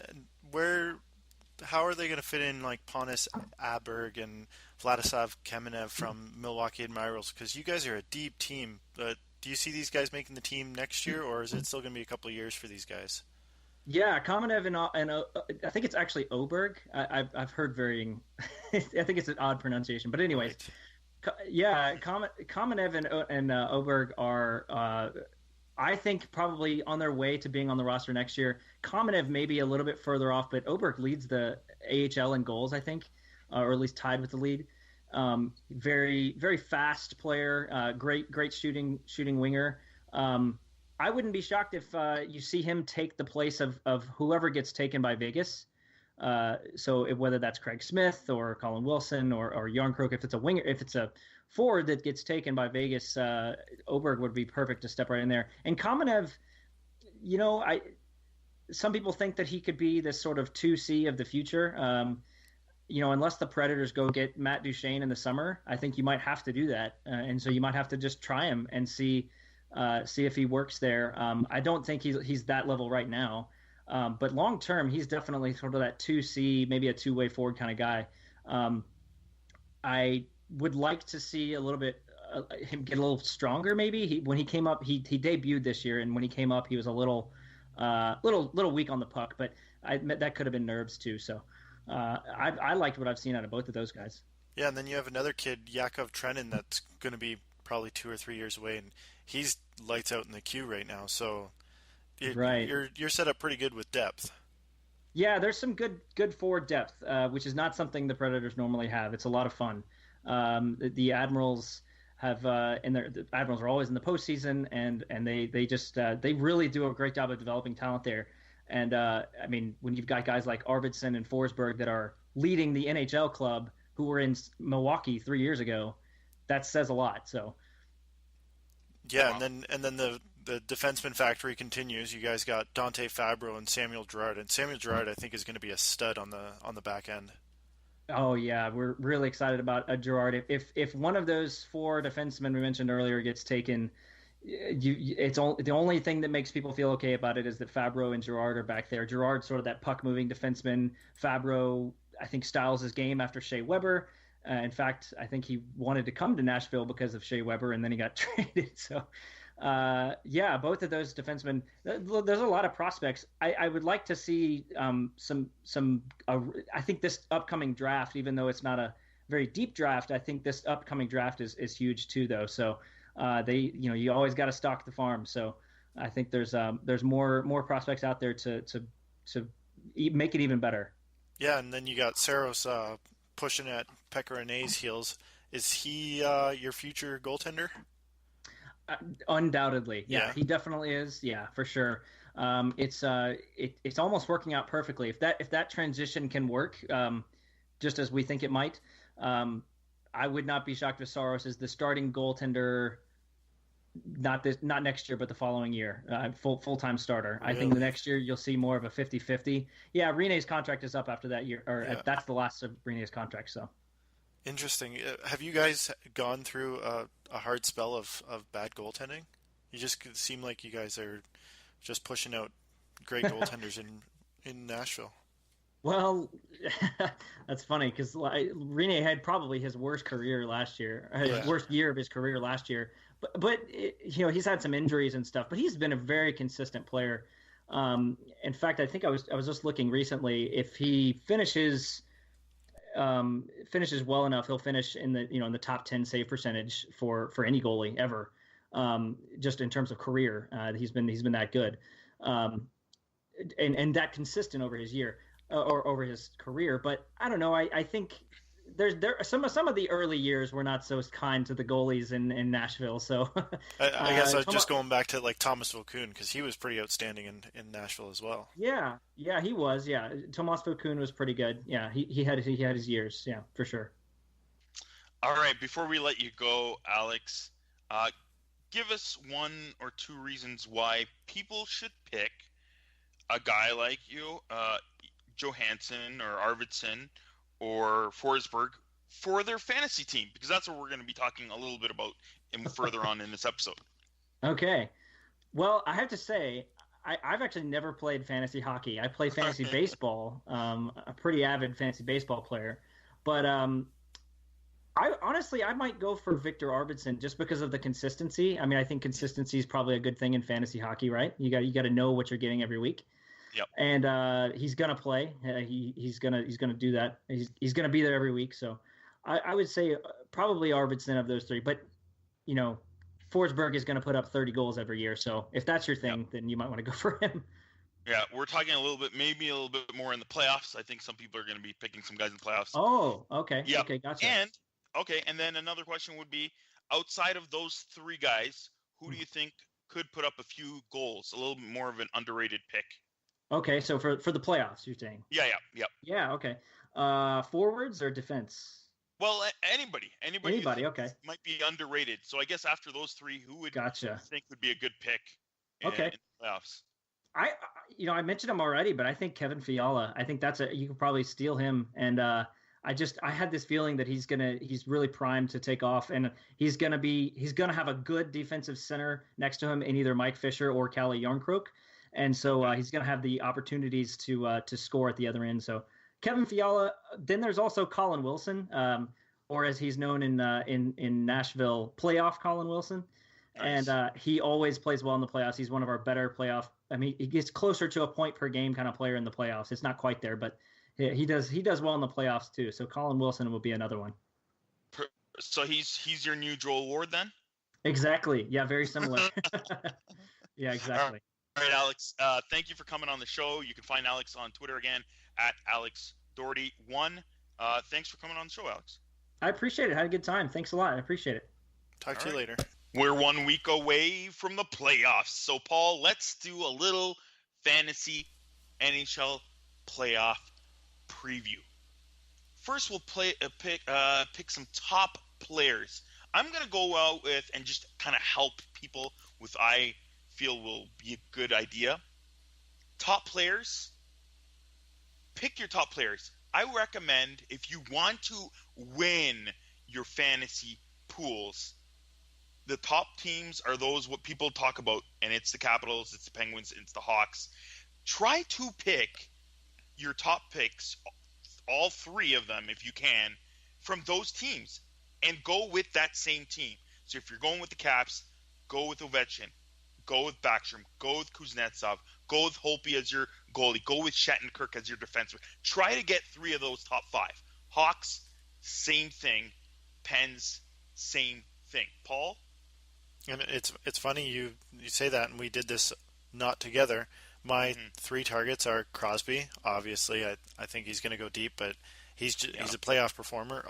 Speaker 2: how are they going to fit in like Pontus Aberg and Vladislav Kamenev from Milwaukee Admirals? Because you guys are a deep team. Do you see these guys making the team next year, or is it still going to be a couple of years for these guys?
Speaker 3: Yeah, Kamenev and I think it's actually Oberg. I've heard varying. I think it's an odd pronunciation, but anyways, right. Kamenev and Oberg are, I think, probably on their way to being on the roster next year. Kamenev may be a little bit further off, but Oberg leads the AHL in goals, I think, or at least tied with the lead. Very, very fast player, great shooting winger. I wouldn't be shocked if you see him take the place of whoever gets taken by Vegas. So whether that's Craig Smith or Colin Wilson or Yarncroke, if it's a winger, if it's a forward that gets taken by Vegas, Oberg would be perfect to step right in there. And Kamenev, some people think that he could be this sort of 2C of the future. unless the Predators go get Matt Duchene in the summer, I think you might have to do that, and so you might have to just try him and see if he works there. I don't think he's that level right now, but long term, he's definitely sort of that 2C, maybe a two-way forward kind of guy. I would like to see a little bit him get a little stronger. Maybe when he came up, he debuted this year, and when he came up, he was a little weak on the puck, but I admit that could have been nerves too. So I liked what I've seen out of both of those guys.
Speaker 2: Yeah, and then you have another kid, Yakov Trenin, that's going to be probably 2 or 3 years away, and he's lights out in the queue right now. So
Speaker 3: right.
Speaker 2: You're set up pretty good with depth.
Speaker 3: Yeah, there's some good forward depth, which is not something the Predators normally have. It's a lot of fun. The Admirals have the Admirals are always in the postseason, and they just they really do a great job of developing talent there. And I mean, when you've got guys like Arvidsson and Forsberg that are leading the NHL club, who were in Milwaukee 3 years ago, that says a lot. So
Speaker 2: yeah, and then the defenseman factory continues. You guys got Dante Fabro and Samuel Girard, and Samuel Girard I think is going to be a stud on the back end.
Speaker 3: Oh yeah, we're really excited about Girard. If one of those 4 defensemen we mentioned earlier gets taken, the only thing that makes people feel okay about it is that Fabro and Girard are back there. Girard's sort of that puck moving defenseman. Fabro, I think, styles his game after Shea Weber. In fact, I think he wanted to come to Nashville because of Shea Weber, and then he got traded. So, yeah, both of those defensemen. There's a lot of prospects. I would like to see some. I think this upcoming draft, even though it's not a very deep draft, I think this upcoming draft is huge too, though. So, you always got to stock the farm. So, I think there's more prospects out there to make it even better.
Speaker 2: Yeah, and then you got Saros pushing at Pekka Rinne's heels. Is he your future goaltender?
Speaker 3: Undoubtedly, yeah, he definitely is. Yeah, for sure. It's almost working out perfectly. If that transition can work, just as we think it might, I would not be shocked if Saros is the starting goaltender. Not next year, but the following year, full-time starter. Really? I think the next year you'll see more of a 50-50. Yeah, Rinne's contract is up after that year, that's the last of Rinne's contract. So
Speaker 2: interesting. Have you guys gone through a hard spell of bad goaltending? You just seem like you guys are just pushing out great goaltenders in Nashville.
Speaker 3: Well, that's funny because Rinne had probably his worst career last year, worst year of his career last year. But he's had some injuries and stuff, but he's been a very consistent player. In fact, I think I was just looking recently. If he finishes well enough, he'll finish in the top 10 save percentage for any goalie ever. Just in terms of career, he's been that good, and that consistent over his year. Or over his career, but I don't know. I think there some of the early years were not so kind to the goalies in Nashville. So
Speaker 2: I guess I was just going back to like Thomas Vokoun because he was pretty outstanding in Nashville as well.
Speaker 3: Yeah, he was. Yeah, Thomas Vokoun was pretty good. Yeah, he had his years. Yeah, for sure.
Speaker 1: All right, before we let you go, Alex, give us 1 or 2 reasons why people should pick a guy like you. Johansson or Arvidsson or Forsberg for their fantasy team, because that's what we're going to be talking a little bit about further on in this episode.
Speaker 3: Okay. Well, I have to say, I've actually never played fantasy hockey. I play fantasy baseball. A pretty avid fantasy baseball player. But I might go for Victor Arvidsson just because of the consistency. I mean, I think consistency is probably a good thing in fantasy hockey, right? You got to know what you're getting every week.
Speaker 1: Yep.
Speaker 3: And he's gonna play. He's gonna do that. He's gonna be there every week. So I would say probably Arvidsson of those 3. But Forsberg is gonna put up 30 goals every year. So if that's your thing, then you might want to go for him.
Speaker 1: Yeah, we're talking maybe a little bit more in the playoffs. I think some people are going to be picking some guys in the playoffs.
Speaker 3: Oh, okay.
Speaker 1: Yep.
Speaker 3: Okay, gotcha.
Speaker 1: And then another question would be, outside of those 3 guys, who do you think could put up a few goals? A little bit more of an underrated pick.
Speaker 3: Okay, so for the playoffs, you're saying?
Speaker 1: Yeah.
Speaker 3: Yeah, okay. Forwards or defense?
Speaker 1: Well, anybody.
Speaker 3: Okay.
Speaker 1: Might be underrated. So I guess after those 3, who would think would be a good pick in the playoffs? I
Speaker 3: mentioned him already, but I think Kevin Fiala. I think you could probably steal him, and I had this feeling that he's really primed to take off, and he's gonna have a good defensive center next to him in either Mike Fisher or Kalle Järnkrok, and so he's gonna have the opportunities to score at the other end. So Kevin Fiala. Then there's also Colin Wilson, or as he's known in Nashville, Playoff Colin Wilson.
Speaker 1: Nice.
Speaker 3: And he always plays well in the playoffs. He's one of our better playoff. I mean, he gets closer to a point per game kind of player in the playoffs. It's not quite there, but he does well in the playoffs too. So Colin Wilson will be another one.
Speaker 1: So he's your new Joel Ward then?
Speaker 3: Exactly. Yeah, very similar. Yeah, exactly.
Speaker 1: All right, Alex. Thank you for coming on the show. You can find Alex on Twitter again at AlexDaugherty1. Thanks for coming on the show, Alex.
Speaker 3: I appreciate it. Had a good time. Thanks a lot. I appreciate it.
Speaker 2: Talk to you later.
Speaker 1: We're 1 week away from the playoffs. So, Paul, let's do a little fantasy NHL playoff preview. First, we'll pick some top players. I'm going to go out with and just kind of help people with I feel will be a good idea. Top players. Pick your top players. I recommend if you want to win your fantasy pools, the top teams are those what people talk about, and it's the Capitals, it's the Penguins, it's the Hawks. Try to pick your top picks, all three of them if you can, from those teams, and go with that same team. So if you're going with the Caps, go with Ovechkin, go with Backstrom, go with Kuznetsov, go with Holtby as your goalie, go with Shattenkirk as your defenseman. Try to get three of those top five. Hawks, same thing. Pens, same thing. Paul?
Speaker 2: And it's funny you say that, and we did this not together. My three targets are Crosby. Obviously, I think he's going to go deep, but he's a playoff performer.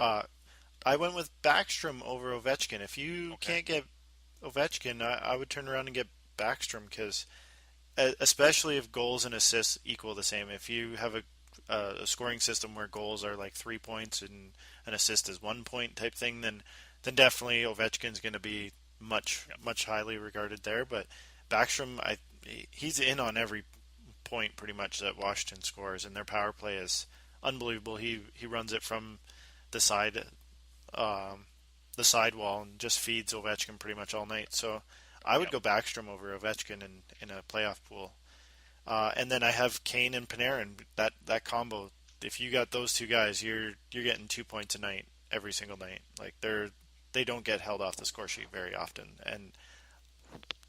Speaker 2: I went with Backstrom over Ovechkin. If you can't get Ovechkin, I would turn around and get Backstrom, because especially if goals and assists equal the same. If you have a scoring system where goals are like 3 points and an assist is 1 point type thing, then definitely Ovechkin's going to be much highly regarded there. But Backstrom, he's in on every point pretty much that Washington scores, and their power play is unbelievable. He runs it from the side wall and just feeds Ovechkin pretty much all night. So I would go Backstrom over Ovechkin in a playoff pool. And then I have Kane and Panarin. That combo, if you got those two guys, you're getting 2 points a night every single night. Like they don't get held off the score sheet very often. And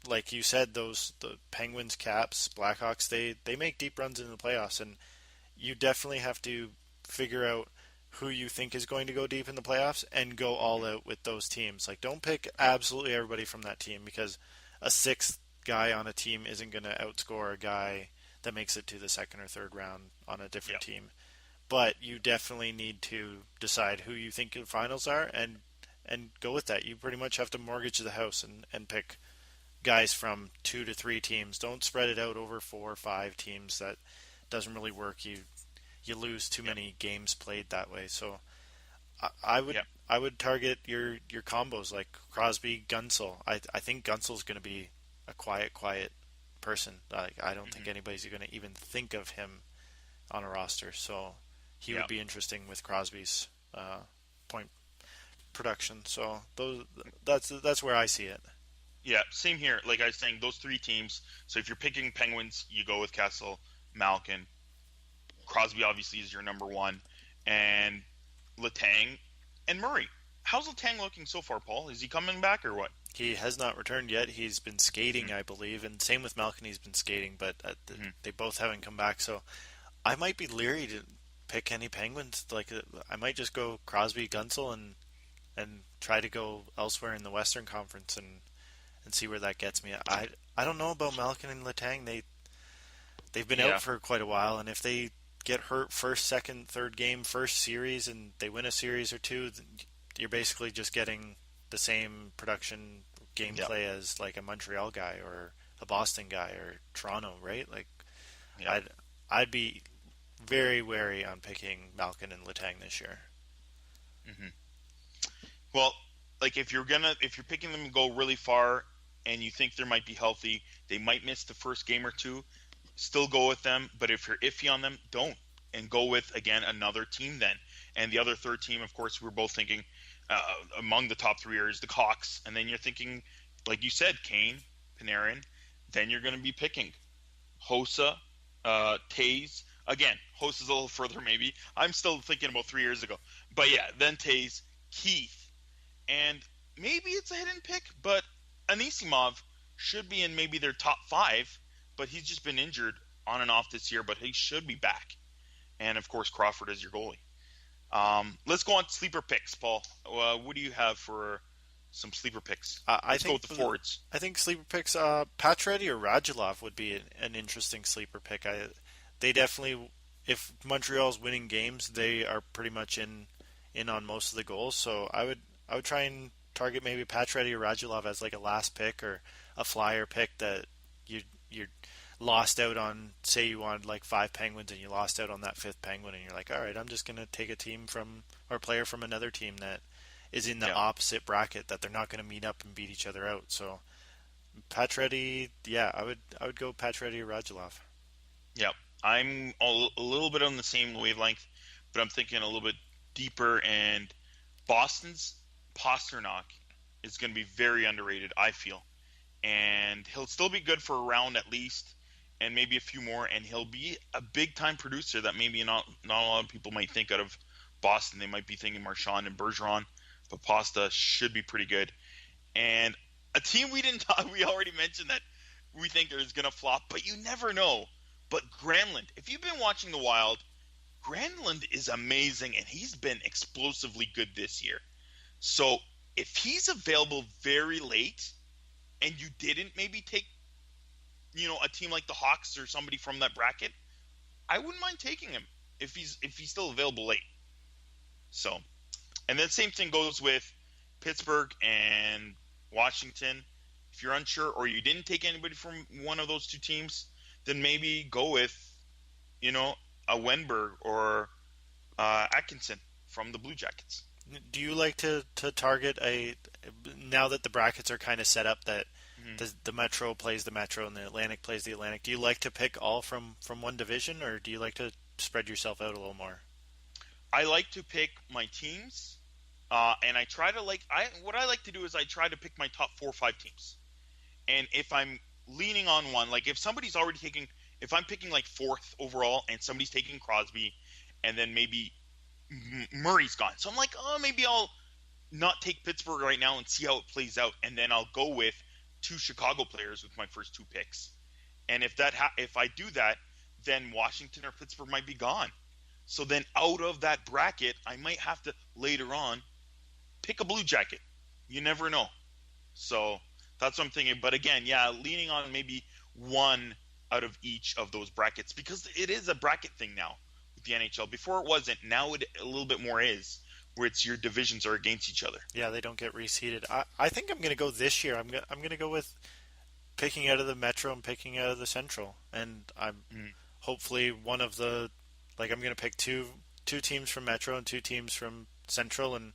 Speaker 2: like you said, the Penguins, Caps, Blackhawks, they make deep runs in the playoffs, and you definitely have to figure out who you think is going to go deep in the playoffs and go all out with those teams. Like, don't pick absolutely everybody from that team, because a sixth guy on a team isn't going to outscore a guy that makes it to the second or third round on a different team. But you definitely need to decide who you think the finals are and go with that. You pretty much have to mortgage the house and pick guys from 2 to 3 teams. Don't spread it out over 4 or 5 teams. That doesn't really work. You lose too many games played that way. So I would target your combos like Crosby, Gunsel. I think Gunsel's going to be a quiet person. I don't think anybody's going to even think of him on a roster. So he would be interesting with Crosby's point production. So that's where I see it.
Speaker 1: Yeah, same here. Like I was saying, those 3 teams. So if you're picking Penguins, you go with Kessel, Malkin. Crosby obviously is your number 1, and Letang and Murray. How's Letang looking so far, Paul? Is he coming back or what?
Speaker 2: He has not returned yet. He's been skating, I believe, and same with Malkin. He's been skating, but they both haven't come back. So I might be leery to pick any Penguins. Like I might just go Crosby, Gunsel, and try to go elsewhere in the Western Conference and see where that gets me. I don't know about Malkin and Letang. They've been out for quite a while, and if they get hurt first, second, third game, first series, and they win a series or 2, you're basically just getting the same production gameplay as like a Montreal guy or a Boston guy or Toronto, right? Like I'd be very wary on picking Malkin and Letang this year.
Speaker 1: Well, like if you're picking them to go really far and you think they might be healthy, they might miss the first game or 2, still go with them. But if you're iffy on them, don't, and go with, again, another team then. And the other third team, of course, we're both thinking among the top three is the Canucks. And then you're thinking, like you said, Kane, Panarin. Then you're going to be picking Hossa, Taze. Again, Hossa's a little further maybe. I'm still thinking about 3 years ago. But yeah, then Taze, Keith. And maybe it's a hidden pick, but Anisimov should be in maybe their top 5. But he's just been injured on and off this year, but he should be back. And, of course, Crawford is your goalie. Let's go on to sleeper picks, Paul. What do you have for some sleeper picks? Let's go with the forwards.
Speaker 2: I think sleeper picks, Pacioretty or Radulov would be an interesting sleeper pick. They definitely, if Montreal's winning games, they are pretty much in on most of the goals. So I would try and target maybe Pacioretty or Radulov as like a last pick or a flyer pick that you're lost out on. Say you wanted like 5 Penguins and you lost out on that 5th Penguin, and you're like, all right, I'm just gonna take a team from or a player from another team that is in the opposite bracket that they're not going to meet up and beat each other out. So Pacioretty, I would go Pacioretty or Radulov.
Speaker 1: Yeah, I'm a little bit on the same wavelength, but I'm thinking a little bit deeper. And Boston's Pasternak is going to be very underrated, I feel. And he'll still be good for a round at least, and maybe a few more. And he'll be a big-time producer that maybe not a lot of people might think out of Boston. They might be thinking Marchand and Bergeron, but Pasta should be pretty good. And a team we already mentioned that we think is going to flop, but you never know. But Granlund, if you've been watching the Wild, Granlund is amazing, and he's been explosively good this year. So if he's available very late, and you didn't maybe take, a team like the Hawks or somebody from that bracket, I wouldn't mind taking him if he's still available late. So, and then same thing goes with Pittsburgh and Washington. If you're unsure or you didn't take anybody from one of those two teams, then maybe go with, a Wenberg or Atkinson from the Blue Jackets.
Speaker 2: Do you like to target now that the brackets are kind of set up that the Metro plays the Metro and the Atlantic plays the Atlantic, do you like to pick all from one division, or do you like to spread yourself out a little more?
Speaker 1: I like to pick my teams, and I try to what I like to do is I try to pick my top 4 or 5 teams. And if I'm leaning on one, like if somebody's already taking, if I'm picking like 4th overall and somebody's taking Crosby, and then maybe Murray's gone. So I'm like, maybe I'll not take Pittsburgh right now and see how it plays out, and then I'll go with 2 Chicago players with my first 2 picks. And if I do that, then Washington or Pittsburgh might be gone. So then out of that bracket, I might have to later on pick a Blue Jacket. You never know. So that's what I'm thinking. But again, leaning on maybe one out of each of those brackets, because it is a bracket thing now with the NHL. Before it wasn't. Now it a little bit more is, where it's your divisions are against each other.
Speaker 2: Yeah, they don't get reseeded. I think I'm going to go this year. I'm going to go with picking out of the Metro and picking out of the Central, and I'm hopefully one of the I'm going to pick two teams from Metro and 2 teams from Central, and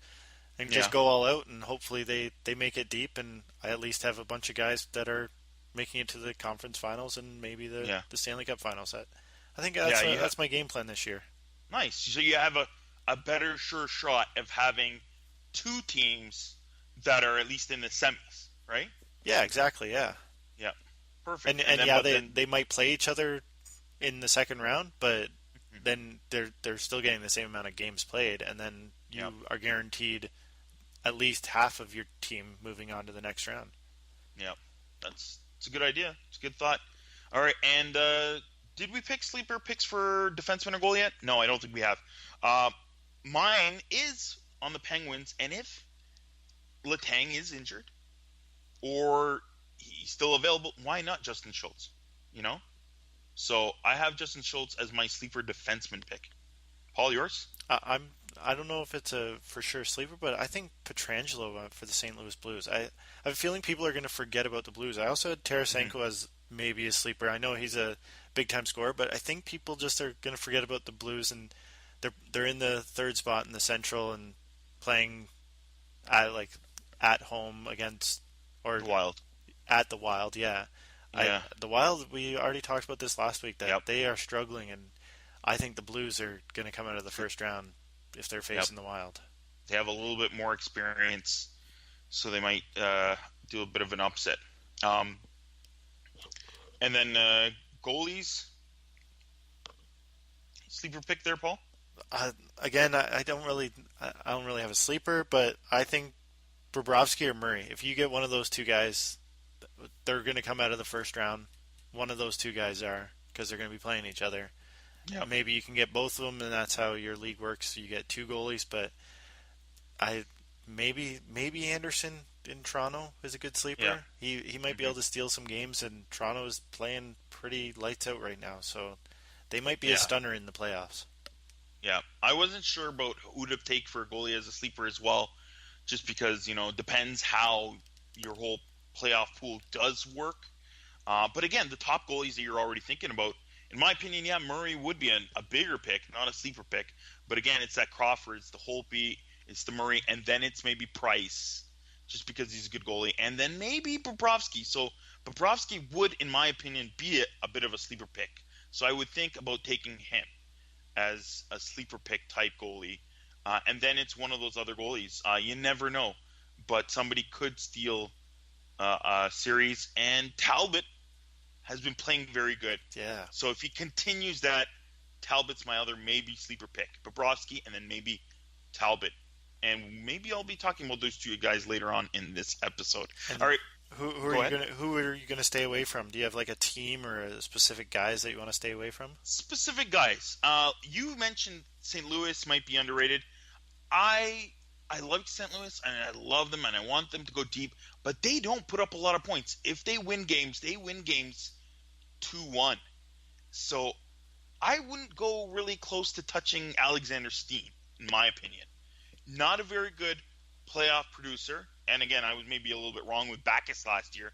Speaker 2: just go all out, and hopefully they make it deep, and I at least have a bunch of guys that are making it to the conference finals and maybe the Stanley Cup finals. I think that's my game plan this year.
Speaker 1: Nice. So you have a better sure shot of having 2 teams that are at least in the semis, right?
Speaker 2: Yeah, exactly. Yeah.
Speaker 1: Yeah. Perfect.
Speaker 2: And they might play each other in the second round, but then they're still getting the same amount of games played, and then you are guaranteed at least half of your team moving on to the next round.
Speaker 1: Yeah, it's a good idea. It's a good thought. All right, and did we pick sleeper picks for defenseman or goal yet? No, I don't think we have. Mine is on the Penguins, and if Letang is injured or he's still available, why not Justin Schultz? So I have Justin Schultz as my sleeper defenseman pick. Paul, yours?
Speaker 2: I don't know if it's a for sure sleeper, but I think Pietrangelo for the St. Louis Blues. I have a feeling people are going to forget about the Blues. I also had Tarasenko as maybe a sleeper. I know he's a big time scorer, but I think people just are going to forget about the Blues, and they're in the 3rd spot in the Central and playing at home against or
Speaker 1: Wild.
Speaker 2: At the Wild, yeah. The Wild, we already talked about this last week, that they are struggling, and I think the Blues are going to come out of the first round if they're facing the Wild.
Speaker 1: They have a little bit more experience, so they might do a bit of an upset. And then goalies, sleeper pick there, Paul.
Speaker 2: Again, I don't really have a sleeper, but I think Bobrovsky or Murray. If you get one of those two guys, they're going to come out of the first round. One of those two guys are, because they're going to be playing each other.
Speaker 1: Yep.
Speaker 2: Maybe you can get both of them, and that's how your league works. You get two goalies, but maybe Anderson in Toronto is a good sleeper. Yeah. He might be able to steal some games, and Toronto is playing pretty lights out right now, so they might be a stunner in the playoffs.
Speaker 1: Yeah, I wasn't sure about who to take for a goalie as a sleeper as well, just because, it depends how your whole playoff pool does work. But again, the top goalies that you're already thinking about, in my opinion, Murray would be a bigger pick, not a sleeper pick. But again, it's that Crawford, it's the Holtby, it's the Murray, and then it's maybe Price, just because he's a good goalie, and then maybe Bobrovsky. So Bobrovsky would, in my opinion, be a bit of a sleeper pick. So I would think about taking him as a sleeper pick type goalie. And then it's one of those other goalies. You never know. But somebody could steal a series. And Talbot has been playing very good.
Speaker 2: Yeah.
Speaker 1: So if he continues that, Talbot's my other maybe sleeper pick. Bobrovsky and then maybe Talbot. And maybe I'll be talking about those two guys later on in this episode.
Speaker 2: And
Speaker 1: all right.
Speaker 2: Who are you gonna stay away from? Do you have like a team or a specific guys that you want to stay away from?
Speaker 1: Specific guys. You mentioned St. Louis might be underrated. I like St. Louis and I love them and I want them to go deep, but they don't put up a lot of points. If they win games, 2-1. So I wouldn't go really close to touching Alexander Steen, in my opinion. Not a very good playoff producer. And again, I was maybe a little bit wrong with Backes last year,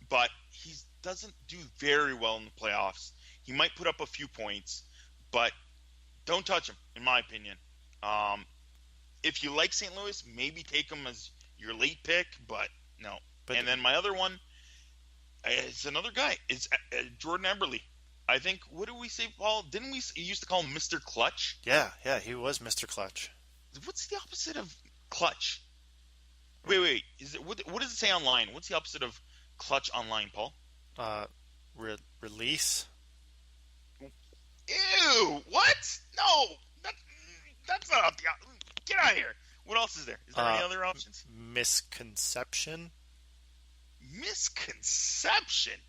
Speaker 1: but he doesn't do very well in the playoffs. He might put up a few points, but don't touch him, in my opinion. If you like St. Louis, maybe take him as your late pick, but no. And then my other one is another guy. It's Jordan Eberle. I think, what did we say, Paul? Didn't we used to call him Mr. Clutch?
Speaker 2: Yeah, he was Mr. Clutch.
Speaker 1: What's the opposite of clutch? Wait. What does it say online? What's the opposite of clutch online, Paul?
Speaker 2: Release.
Speaker 1: Ew! What? No, that's not. Get out of here. What else is there? Is there any other options?
Speaker 2: Misconception.
Speaker 1: Misconception.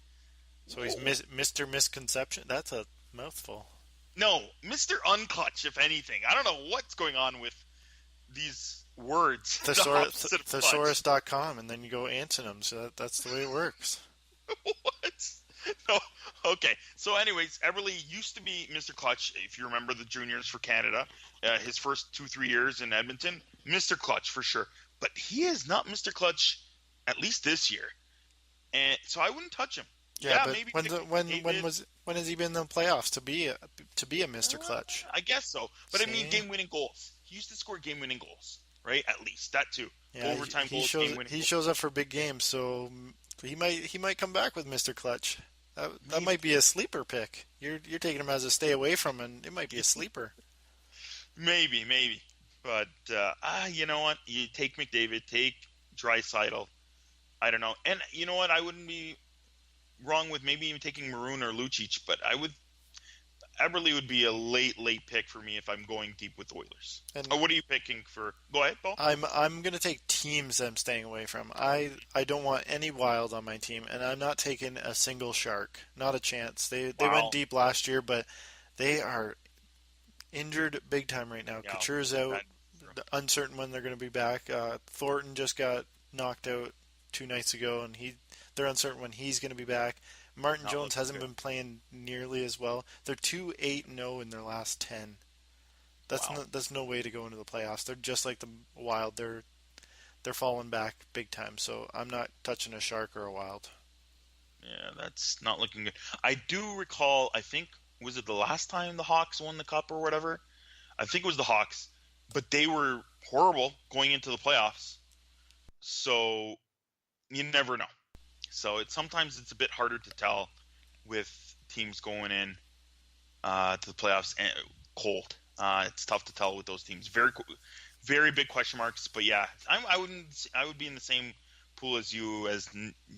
Speaker 2: So he's Mr. Misconception. That's a mouthful.
Speaker 1: No, Mr. Unclutch, if anything. I don't know what's going on with these words.
Speaker 2: Thesaurus.com, and then you go antonyms. So that's the way it works.
Speaker 1: What? No. Okay. So anyways, Eberle used to be Mr. Clutch, if you remember the juniors for Canada. His first 2-3 years in Edmonton, Mr. Clutch for sure. But he is not Mr. Clutch, at least this year. And so I wouldn't touch him.
Speaker 2: Yeah, but maybe when has he been in the playoffs to be a Mr. Clutch?
Speaker 1: I guess so. But I mean, game-winning goals. He used to score game-winning goals, right? At least that too.
Speaker 2: Yeah,
Speaker 1: overtime goals, game-winning goals.
Speaker 2: He shows up for big games, so he might come back with Mr. Clutch. That might be a sleeper pick. You're taking him as a stay away from, and it might be a sleeper.
Speaker 1: Maybe. But you know what? You take McDavid, take Draisaitl. I don't know. And you know what? I wouldn't be wrong with maybe even taking Maroon or Lucic, but Eberle would be a late pick for me if I'm going deep with the Oilers. And what are you picking for? Go ahead, Paul.
Speaker 2: I'm going to take teams I'm staying away from. I don't want any Wild on my team, and I'm not taking a single Shark. Not a chance. They went deep last year, but they are injured big time right now.
Speaker 1: Yeah,
Speaker 2: Couture's out. Uncertain when they're going to be back. Thornton just got knocked out 2 nights ago, and they're uncertain when he's going to be back. Martin Jones hasn't been playing nearly as well. They're 2-8-0 in their last 10. That's no way to go into the playoffs. They're just like the Wild. They're falling back big time. So I'm not touching a Shark or a Wild.
Speaker 1: Yeah, that's not looking good. I do recall. I think was it the last time the Hawks won the Cup or whatever? I think it was the Hawks, but they were horrible going into the playoffs. So you never know. So sometimes it's a bit harder to tell with teams going in to the playoffs cold. It's tough to tell with those teams. Very big question marks. But yeah, I would be in the same pool as you, as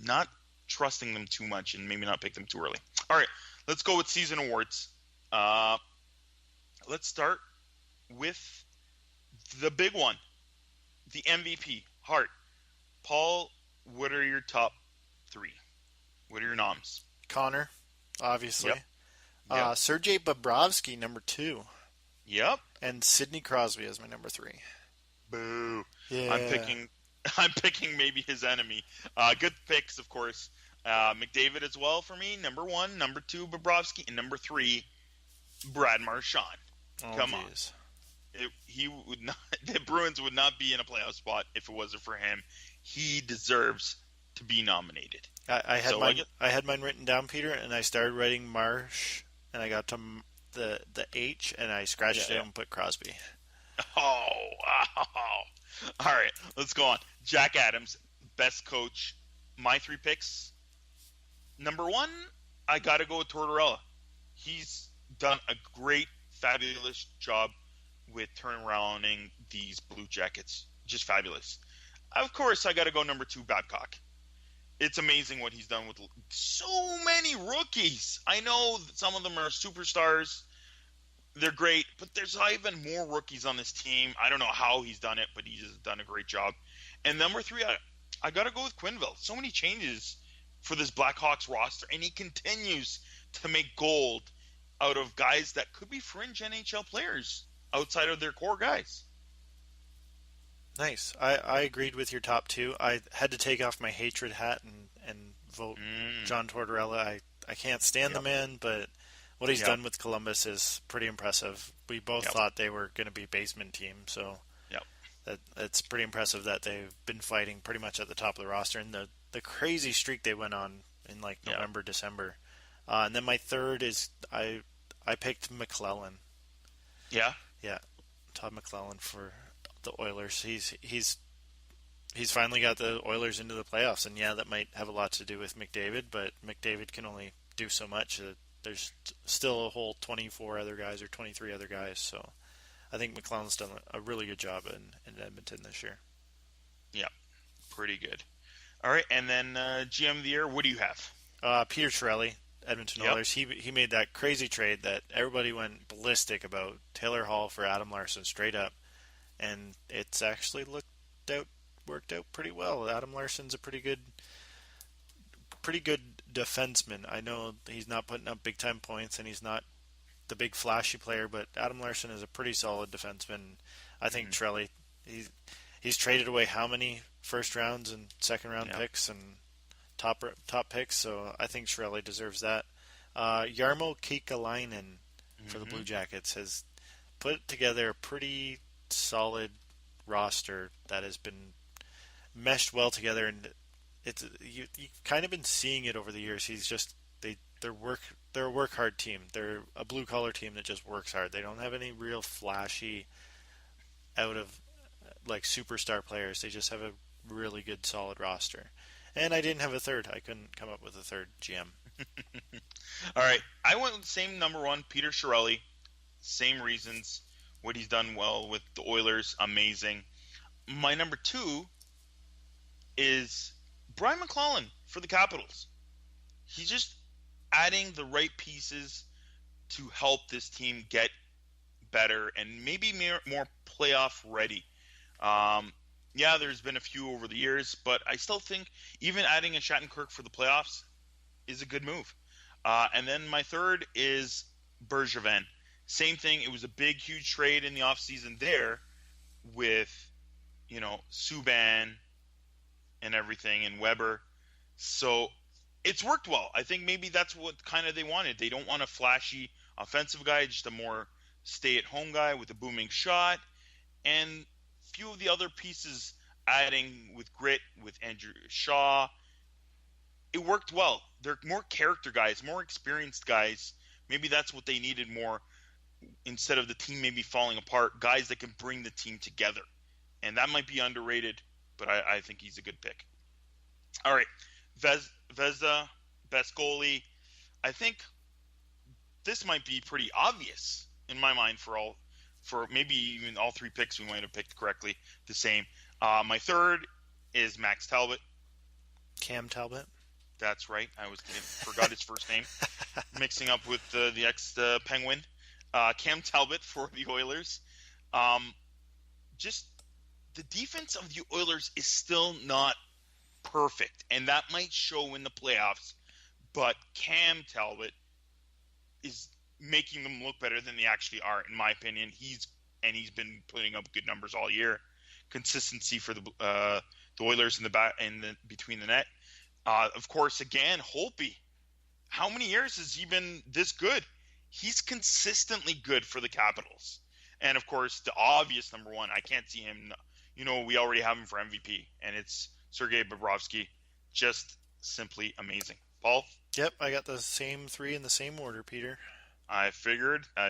Speaker 1: not trusting them too much and maybe not pick them too early. All right, let's go with season awards. Let's start with the big one, the MVP. Hart, Paul, what are your top three? What are your noms?
Speaker 2: Connor, obviously.
Speaker 1: Yep.
Speaker 2: Sergei Bobrovsky, number 2.
Speaker 1: Yep.
Speaker 2: And Sidney Crosby as my number 3.
Speaker 1: Boo.
Speaker 2: Yeah.
Speaker 1: I'm picking maybe his enemy. Good picks, of course. McDavid as well for me. Number 1, number 2, Bobrovsky, and number 3, Brad Marchand. Come on. He would not. The Bruins would not be in a playoff spot if it wasn't for him. He deserves to be nominated.
Speaker 2: I had mine written down, Peter, and I started writing Marsh, and I got to the H, and I scratched it and put Crosby.
Speaker 1: Oh, all right. Let's go on. Jack Adams, best coach. My 3 picks. Number 1, I got to go with Tortorella. He's done a great, fabulous job with turnarounding these Blue Jackets. Just fabulous. Of course, I got to go number 2, Babcock. It's amazing what he's done with so many rookies. I know that some of them are superstars. They're great, but there's even more rookies on this team. I don't know how he's done it, but he's just done a great job. And number 3, I got to go with Quenneville. So many changes for this Blackhawks roster, and he continues to make gold out of guys that could be fringe NHL players outside of their core guys.
Speaker 2: Nice. I agreed with your top 2. I had to take off my hatred hat and vote John Tortorella. I can't stand the man, but what he's done with Columbus is pretty impressive. We both thought they were going to be a basement team, so that's pretty impressive that they've been fighting pretty much at the top of the roster. And the crazy streak they went on in November, December. And then my 3rd is I picked McClellan.
Speaker 1: Yeah?
Speaker 2: Yeah, Todd McClellan for the Oilers. He's finally got the Oilers into the playoffs, and that might have a lot to do with McDavid, but McDavid can only do so much. There's still a whole 24 other guys or 23 other guys, so I think McClellan's done a really good job in Edmonton this year.
Speaker 1: Yeah, pretty good. All right, and then GM of the year, what do you have?
Speaker 2: Peter Chiarelli, Edmonton Oilers. He made that crazy trade that everybody went ballistic about, Taylor Hall for Adam Larson, straight up. And it's actually worked out pretty well. Adam Larson's a pretty good defenseman. I know he's not putting up big time points and he's not the big flashy player, but Adam Larson is a pretty solid defenseman. I think Chiarelli, he's traded away how many first rounds and second round picks and top picks, so I think Chiarelli deserves that. Jarmo Kekalainen for the Blue Jackets has put together a pretty solid roster that has been meshed well together, and you've kind of been seeing it over the years. They're a work hard team. They're a blue collar team that just works hard. They don't have any real flashy out of superstar players. They just have a really good solid roster. And I didn't have a 3rd. I couldn't come up with a 3rd GM.
Speaker 1: All right, I went with the same number 1, Peter Chiarelli. Same reasons. What he's done well with the Oilers, amazing. My number 2 is Brian McClellan for the Capitals. He's just adding the right pieces to help this team get better and maybe more playoff ready. There's been a few over the years, but I still think even adding a Shattenkirk for the playoffs is a good move. And then my 3rd is Bergevin. Same thing. It was a big, huge trade in the offseason there with, Subban and everything and Weber. So it's worked well. I think maybe that's what kind of they wanted. They don't want a flashy offensive guy, just a more stay-at-home guy with a booming shot. And few of the other pieces adding with grit, with Andrew Shaw, it worked well. They're more character guys, more experienced guys. Maybe that's what they needed more instead of the team maybe falling apart, guys that can bring the team together. And that might be underrated, but I think he's a good pick. All right, Vezina, best goalie. I think this might be pretty obvious in my mind for all for maybe even all three picks we might have picked correctly the same. My third is Max Talbot.
Speaker 2: Cam Talbot.
Speaker 1: That's right. I forgot his first name, mixing up with the ex-Penguin. Cam Talbot for the Oilers. Just the defense of the Oilers is still not perfect, and that might show in the playoffs. But Cam Talbot is making them look better than they actually are, in my opinion. He's been putting up good numbers all year. Consistency for the Oilers in the back and between the net. Of course, again, Holtby. How many years has he been this good? He's consistently good for the Capitals. And of course, the obvious number one, I can't see him. We already have him for MVP, and it's Sergei Bobrovsky. Just simply amazing. Paul?
Speaker 2: Yep, I got the same three in the same order, Peter.
Speaker 1: I figured. All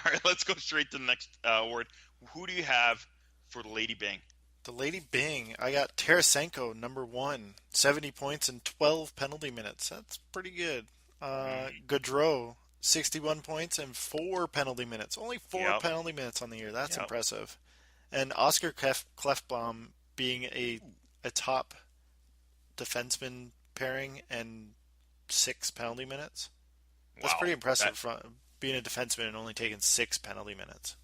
Speaker 1: right, let's go straight to the next award. Who do you have for the Lady Bing?
Speaker 2: The Lady Bing, I got Tarasenko, number 1, 70 points and 12 penalty minutes. That's pretty good. Gaudreau, 61 points and 4 penalty minutes. Only 4 penalty minutes on the year. That's impressive. And Oscar Klefbom being a top defenseman pairing and 6 penalty minutes. That's pretty impressive for being a defenseman and only taking 6 penalty minutes.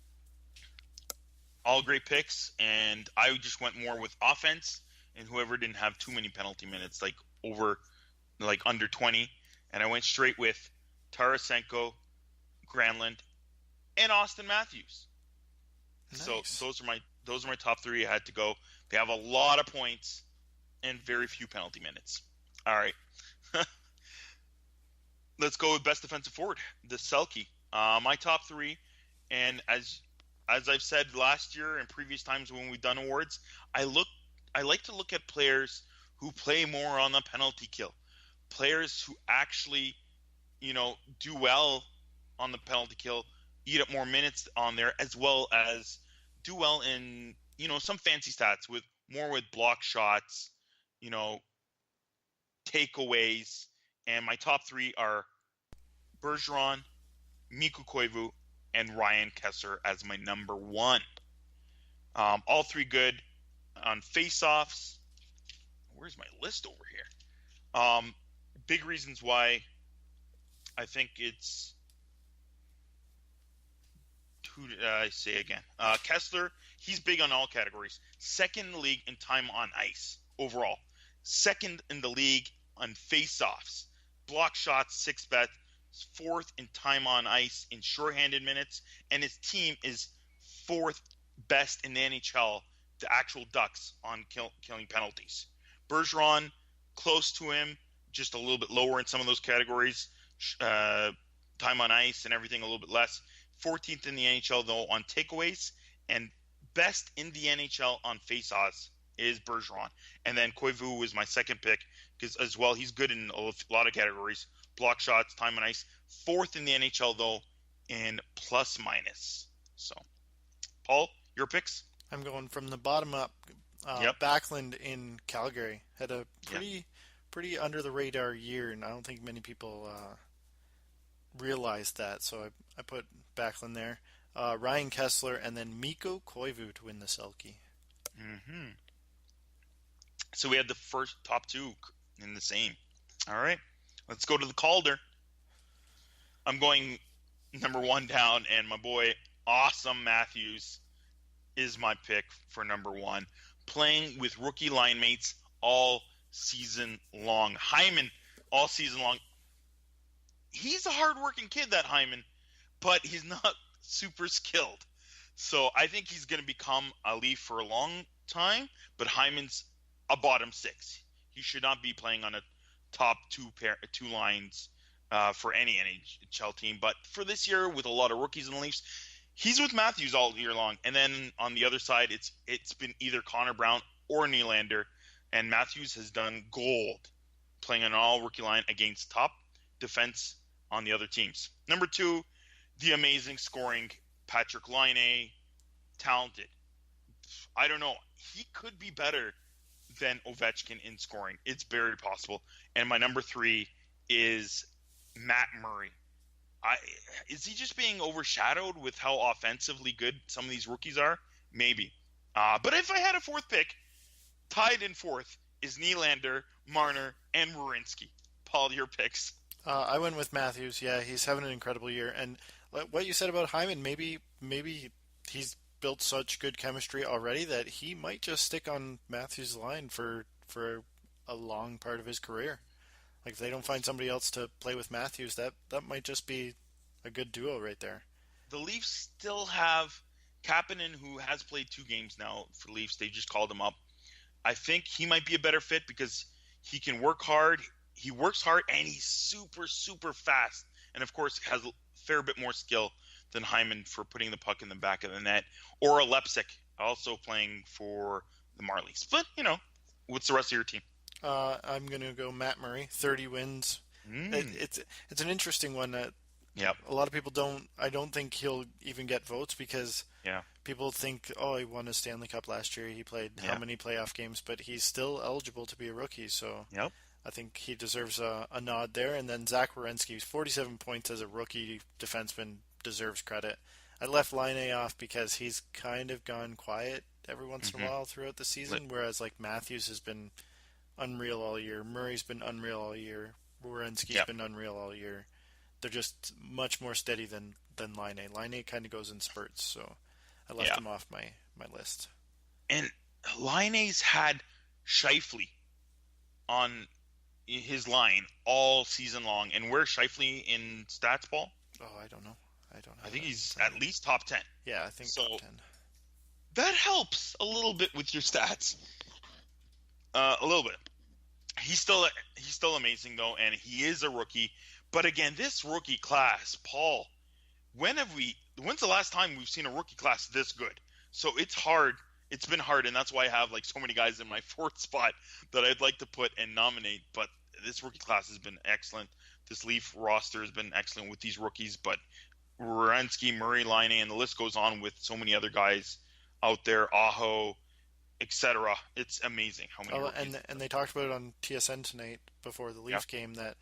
Speaker 1: All great picks, and I just went more with offense and whoever didn't have too many penalty minutes, under 20, and I went straight with Tarasenko, Granlund, and Austin Matthews. Nice. So those are my top three. I had to go. They have a lot of points and very few penalty minutes. All right. Let's go with best defensive forward, the Selke. My top three, and as I've said last year and previous times when we've done awards, I like to look at players who play more on the penalty kill, players who actually, do well on the penalty kill, eat up more minutes on there, as well as do well in, some fancy stats with block shots, takeaways. And my top three are Bergeron, Mikko Koivu, and Ryan Kesler as my number one. All three good on face-offs. Where's my list over here? Big reasons why I think it's... Who did I say again? Kesler, he's big on all categories. Second in the league in time on ice overall. Second in the league on face-offs. Block shots, 6 bet. Fourth in time on ice in shorthanded minutes, and his team is fourth best in the NHL, the actual Ducks, on killing penalties. Bergeron, close to him, just a little bit lower in some of those categories. Time on ice and everything a little bit less. 14th in the NHL, though, on takeaways, and best in the NHL on faceoffs is Bergeron. And then Koivu is my second pick, because as well, he's good in a lot of categories. Block shots, time on ice. Fourth in the NHL, though, in plus minus. So, Paul, your picks?
Speaker 2: I'm going from the bottom up. Backlund in Calgary had a pretty under the radar year, and I don't think many people realized that. So I put Backlund there. Ryan Kesler, and then Mikko Koivu to win the Selke.
Speaker 1: Mm-hmm. So we had the first top two in the same. All right. Let's go to the Calder. I'm going number one down, and my boy, Awesome Matthews, is my pick for number one. Playing with rookie line mates all season long. Hyman, all season long. He's a hard-working kid, that Hyman, but he's not super skilled. So I think he's going to become a Leaf for a long time, but Hyman's a bottom six. He should not be playing on a top two lines for any NHL team. But for this year, with a lot of rookies in the Leafs, he's with Matthews all year long. And then on the other side, it's been either Connor Brown or Nylander, and Matthews has done gold playing on an all-rookie line against top defense on the other teams. Number two, the amazing scoring Patrick Laine, talented. I don't know. He could be better than Ovechkin in scoring. It's very possible. And my number three is Matt Murray. Is he just being overshadowed with how offensively good some of these rookies are? Maybe. But if I had a fourth pick, tied in fourth is Nylander, Marner, and Werenski. Paul, your picks.
Speaker 2: I went with Matthews. Yeah, he's having an incredible year. And what you said about Hyman, maybe he's built such good chemistry already that he might just stick on Matthews' line for a long part of his career. Like if they don't find somebody else to play with Matthews, that might just be a good duo right there.
Speaker 1: The Leafs still have Kapanen, who has played 2 games now for the Leafs. They just called him up. I think he might be a better fit because he can work hard. He works hard, and he's super, super fast. And, of course, has a fair bit more skill than Hyman for putting the puck in the back of the net. Or a Lepsic, also playing for the Marlies. But, what's the rest of your team?
Speaker 2: I'm going to go Matt Murray, 30 wins. It's an interesting one.
Speaker 1: Yeah.
Speaker 2: A lot of people I don't think he'll even get votes because people think, he won a Stanley Cup last year. He played how many playoff games, but he's still eligible to be a rookie. So I think he deserves a nod there. And then Zach Werenski, 47 points as a rookie defenseman, deserves credit. I left Laine off because he's kind of gone quiet every once in a while throughout the season, whereas like Matthews has been unreal all year. Murray's been unreal all year. Werenski's been unreal all year. They're just much more steady than Laine. Laine kind of goes in spurts, so I left him off my list.
Speaker 1: And Laine's had Scheifele on his line all season long. And where's Scheifele in stats, Paul?
Speaker 2: Oh, I don't know.
Speaker 1: I think he's at least top 10.
Speaker 2: Yeah, I think so, top 10.
Speaker 1: That helps a little bit with your stats. A little bit. He's still amazing, though, and he is a rookie. But again, this rookie class, Paul, when's the last time we've seen a rookie class this good? So it's hard. It's been hard, and that's why I have like so many guys in my 4th spot that I'd like to put and nominate. But this rookie class has been excellent. This Leaf roster has been excellent with these rookies. But Werenski, Murray, Laine, and the list goes on with so many other guys out there, Aho, etc. It's amazing how many rookies.
Speaker 2: And they talked about it on TSN tonight before the Leafs game that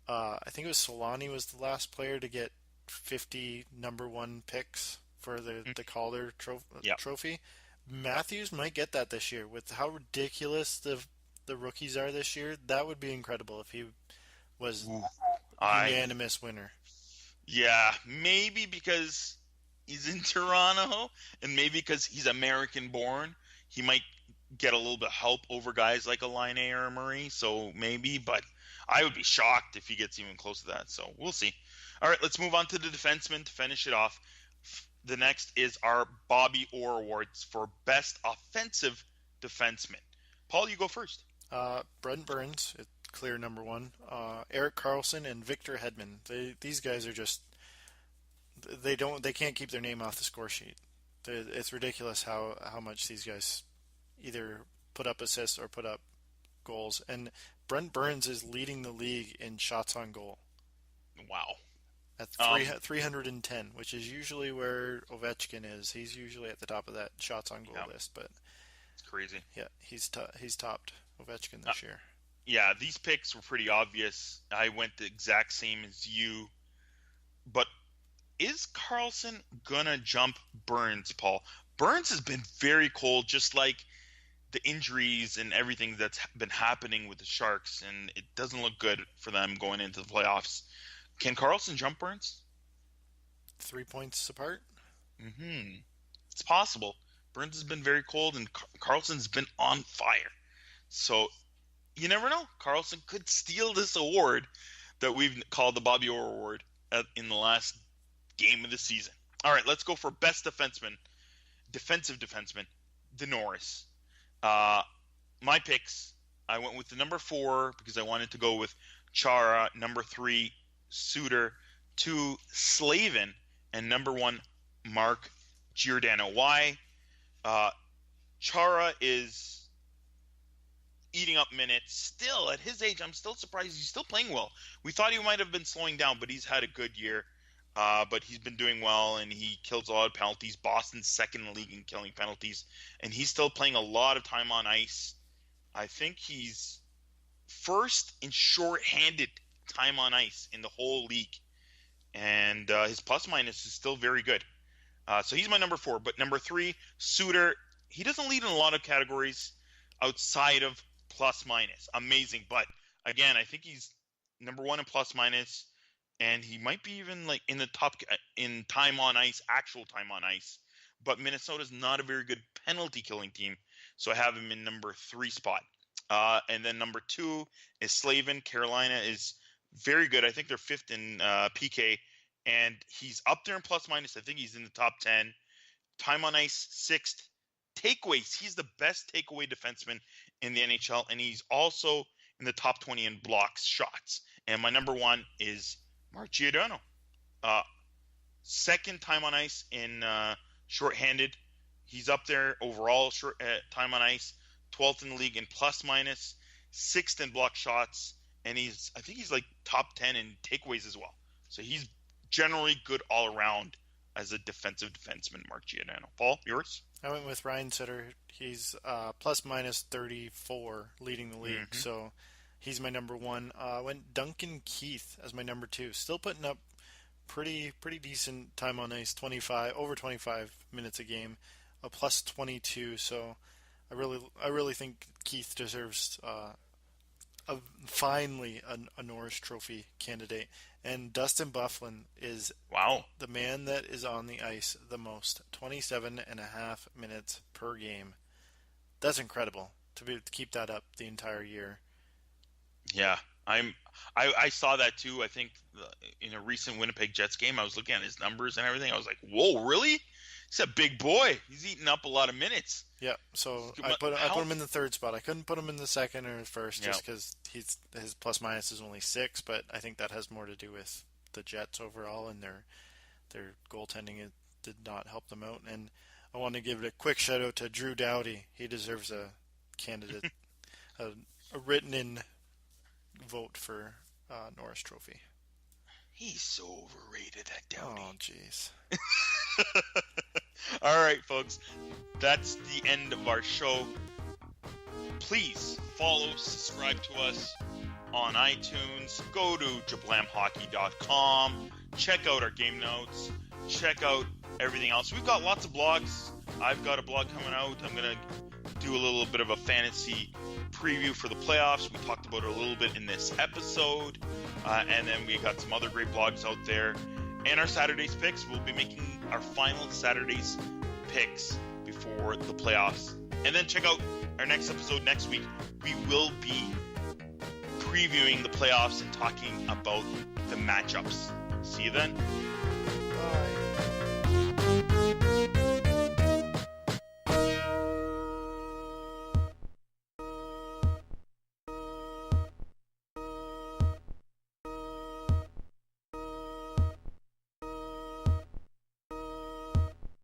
Speaker 2: I think it was Solani was the last player to get 50 number 1 picks for the Calder trophy. Matthews might get that this year with how ridiculous the rookies are this year. That would be incredible if he was unanimous winner.
Speaker 1: Yeah, maybe because he's in Toronto and maybe because he's American born, he might get a little bit of help over guys like a Laine or a Murray. So maybe, but I would be shocked if he gets even close to that. So we'll see. All right, let's move on to the defensemen to finish it off. The next is our Bobby Orr Awards for Best Offensive Defenseman. Paul, you go first.
Speaker 2: Brent Burns, clear number 1. Erik Karlsson and Victor Hedman. These guys are just they can't keep their name off the score sheet. It's ridiculous how much these guys either put up assists or put up goals. And Brent Burns is leading the league in shots on goal.
Speaker 1: Wow.
Speaker 2: At 310, which is usually where Ovechkin is. He's usually at the top of that shots on goal list, but
Speaker 1: it's crazy.
Speaker 2: Yeah, he's topped Ovechkin this year.
Speaker 1: Yeah, these picks were pretty obvious. I went the exact same as you. But is Karlsson gonna jump Burns, Paul? Burns has been very cold, just like the injuries and everything that's been happening with the Sharks, and it doesn't look good for them going into the playoffs. Can Karlsson jump Burns?
Speaker 2: 3 points apart?
Speaker 1: It's possible. Burns has been very cold, and Karlsson's been on fire. So you never know. Karlsson could steal this award that we've called the Bobby Orr Award in the last game of the season. All right, let's go for Best Defenseman, Defensive Defenseman, DeNorris. My picks, I went with the number 4 because I wanted to go with Chara, number 3, Suter, 2, Slavin, and number 1, Mark Giordano. Why? Chara is eating up minutes. Still, at his age, I'm still surprised he's still playing well. We thought he might have been slowing down, but he's had a good year. But he's been doing well, and he kills a lot of penalties. Boston's second in the league in killing penalties, and he's still playing a lot of time on ice. I think he's first in short-handed time on ice in the whole league. and his plus minus is still very good. So he's my number 4. But number 3, Suter. He doesn't lead in a lot of categories outside of plus minus. Amazing, but again, I think he's number 1 in plus minus, and he might be even like in the top in time on ice, actual time on ice. But Minnesota's not a very good penalty killing team, so I have him in number 3 spot. And then number 2 is Slavin. Carolina is very good. I think they're 5th in PK, and he's up there in plus minus. I think he's in the top 10. Time on ice, 6th. Takeaways, he's the best takeaway defenseman in the NHL, and he's also in the top 20 in blocks shots. And my number 1 is Mark Giordano. 2nd time on ice in shorthanded. He's up there overall time on ice, 12th in the league in plus minus, 6th in block shots, and I think he's like top 10 in takeaways as well. So he's generally good all around as a defensive defenseman, Mark Giordano. Paul, yours?
Speaker 2: I went with Ryan Sutter. He's plus minus 34, leading the league. Mm-hmm. So he's my number 1. I went Duncan Keith as my number 2. Still putting up pretty decent time on ice, over 25 minutes a game, a plus 22. So I really think Keith deserves finally a Norris Trophy candidate. And Dustin Byfuglien is the man that is on the ice the most, 27.5 minutes per game. That's incredible to keep that up the entire year.
Speaker 1: Yeah, I saw that too. I think in a recent Winnipeg Jets game, I was looking at his numbers and everything. I was like, whoa, really? He's a big boy. He's eating up a lot of minutes.
Speaker 2: Yeah, so I put him in the 3rd spot. I couldn't put him in the 2nd or 1st just because his plus minus is only 6, but I think that has more to do with the Jets overall and their goaltending. It did not help them out. And I want to give it a quick shout out to Drew Doughty. He deserves a candidate, a written-in vote for Norris Trophy.
Speaker 1: He's so overrated, that Doughty.
Speaker 2: Oh, jeez.
Speaker 1: All right, folks. That's the end of our show. Please follow, subscribe to us on iTunes. Go to jablamhockey.com. Check out our game notes. Check out everything else. We've got lots of blogs. I've got a blog coming out. I'm going to do a little bit of a fantasy preview for the playoffs. We talked about it a little bit in this episode. And then we got some other great blogs out there. And our Saturday's picks. We'll be making our final Saturday's picks before the playoffs. And then check out our next episode next week. We will be previewing the playoffs and talking about the matchups. See you then.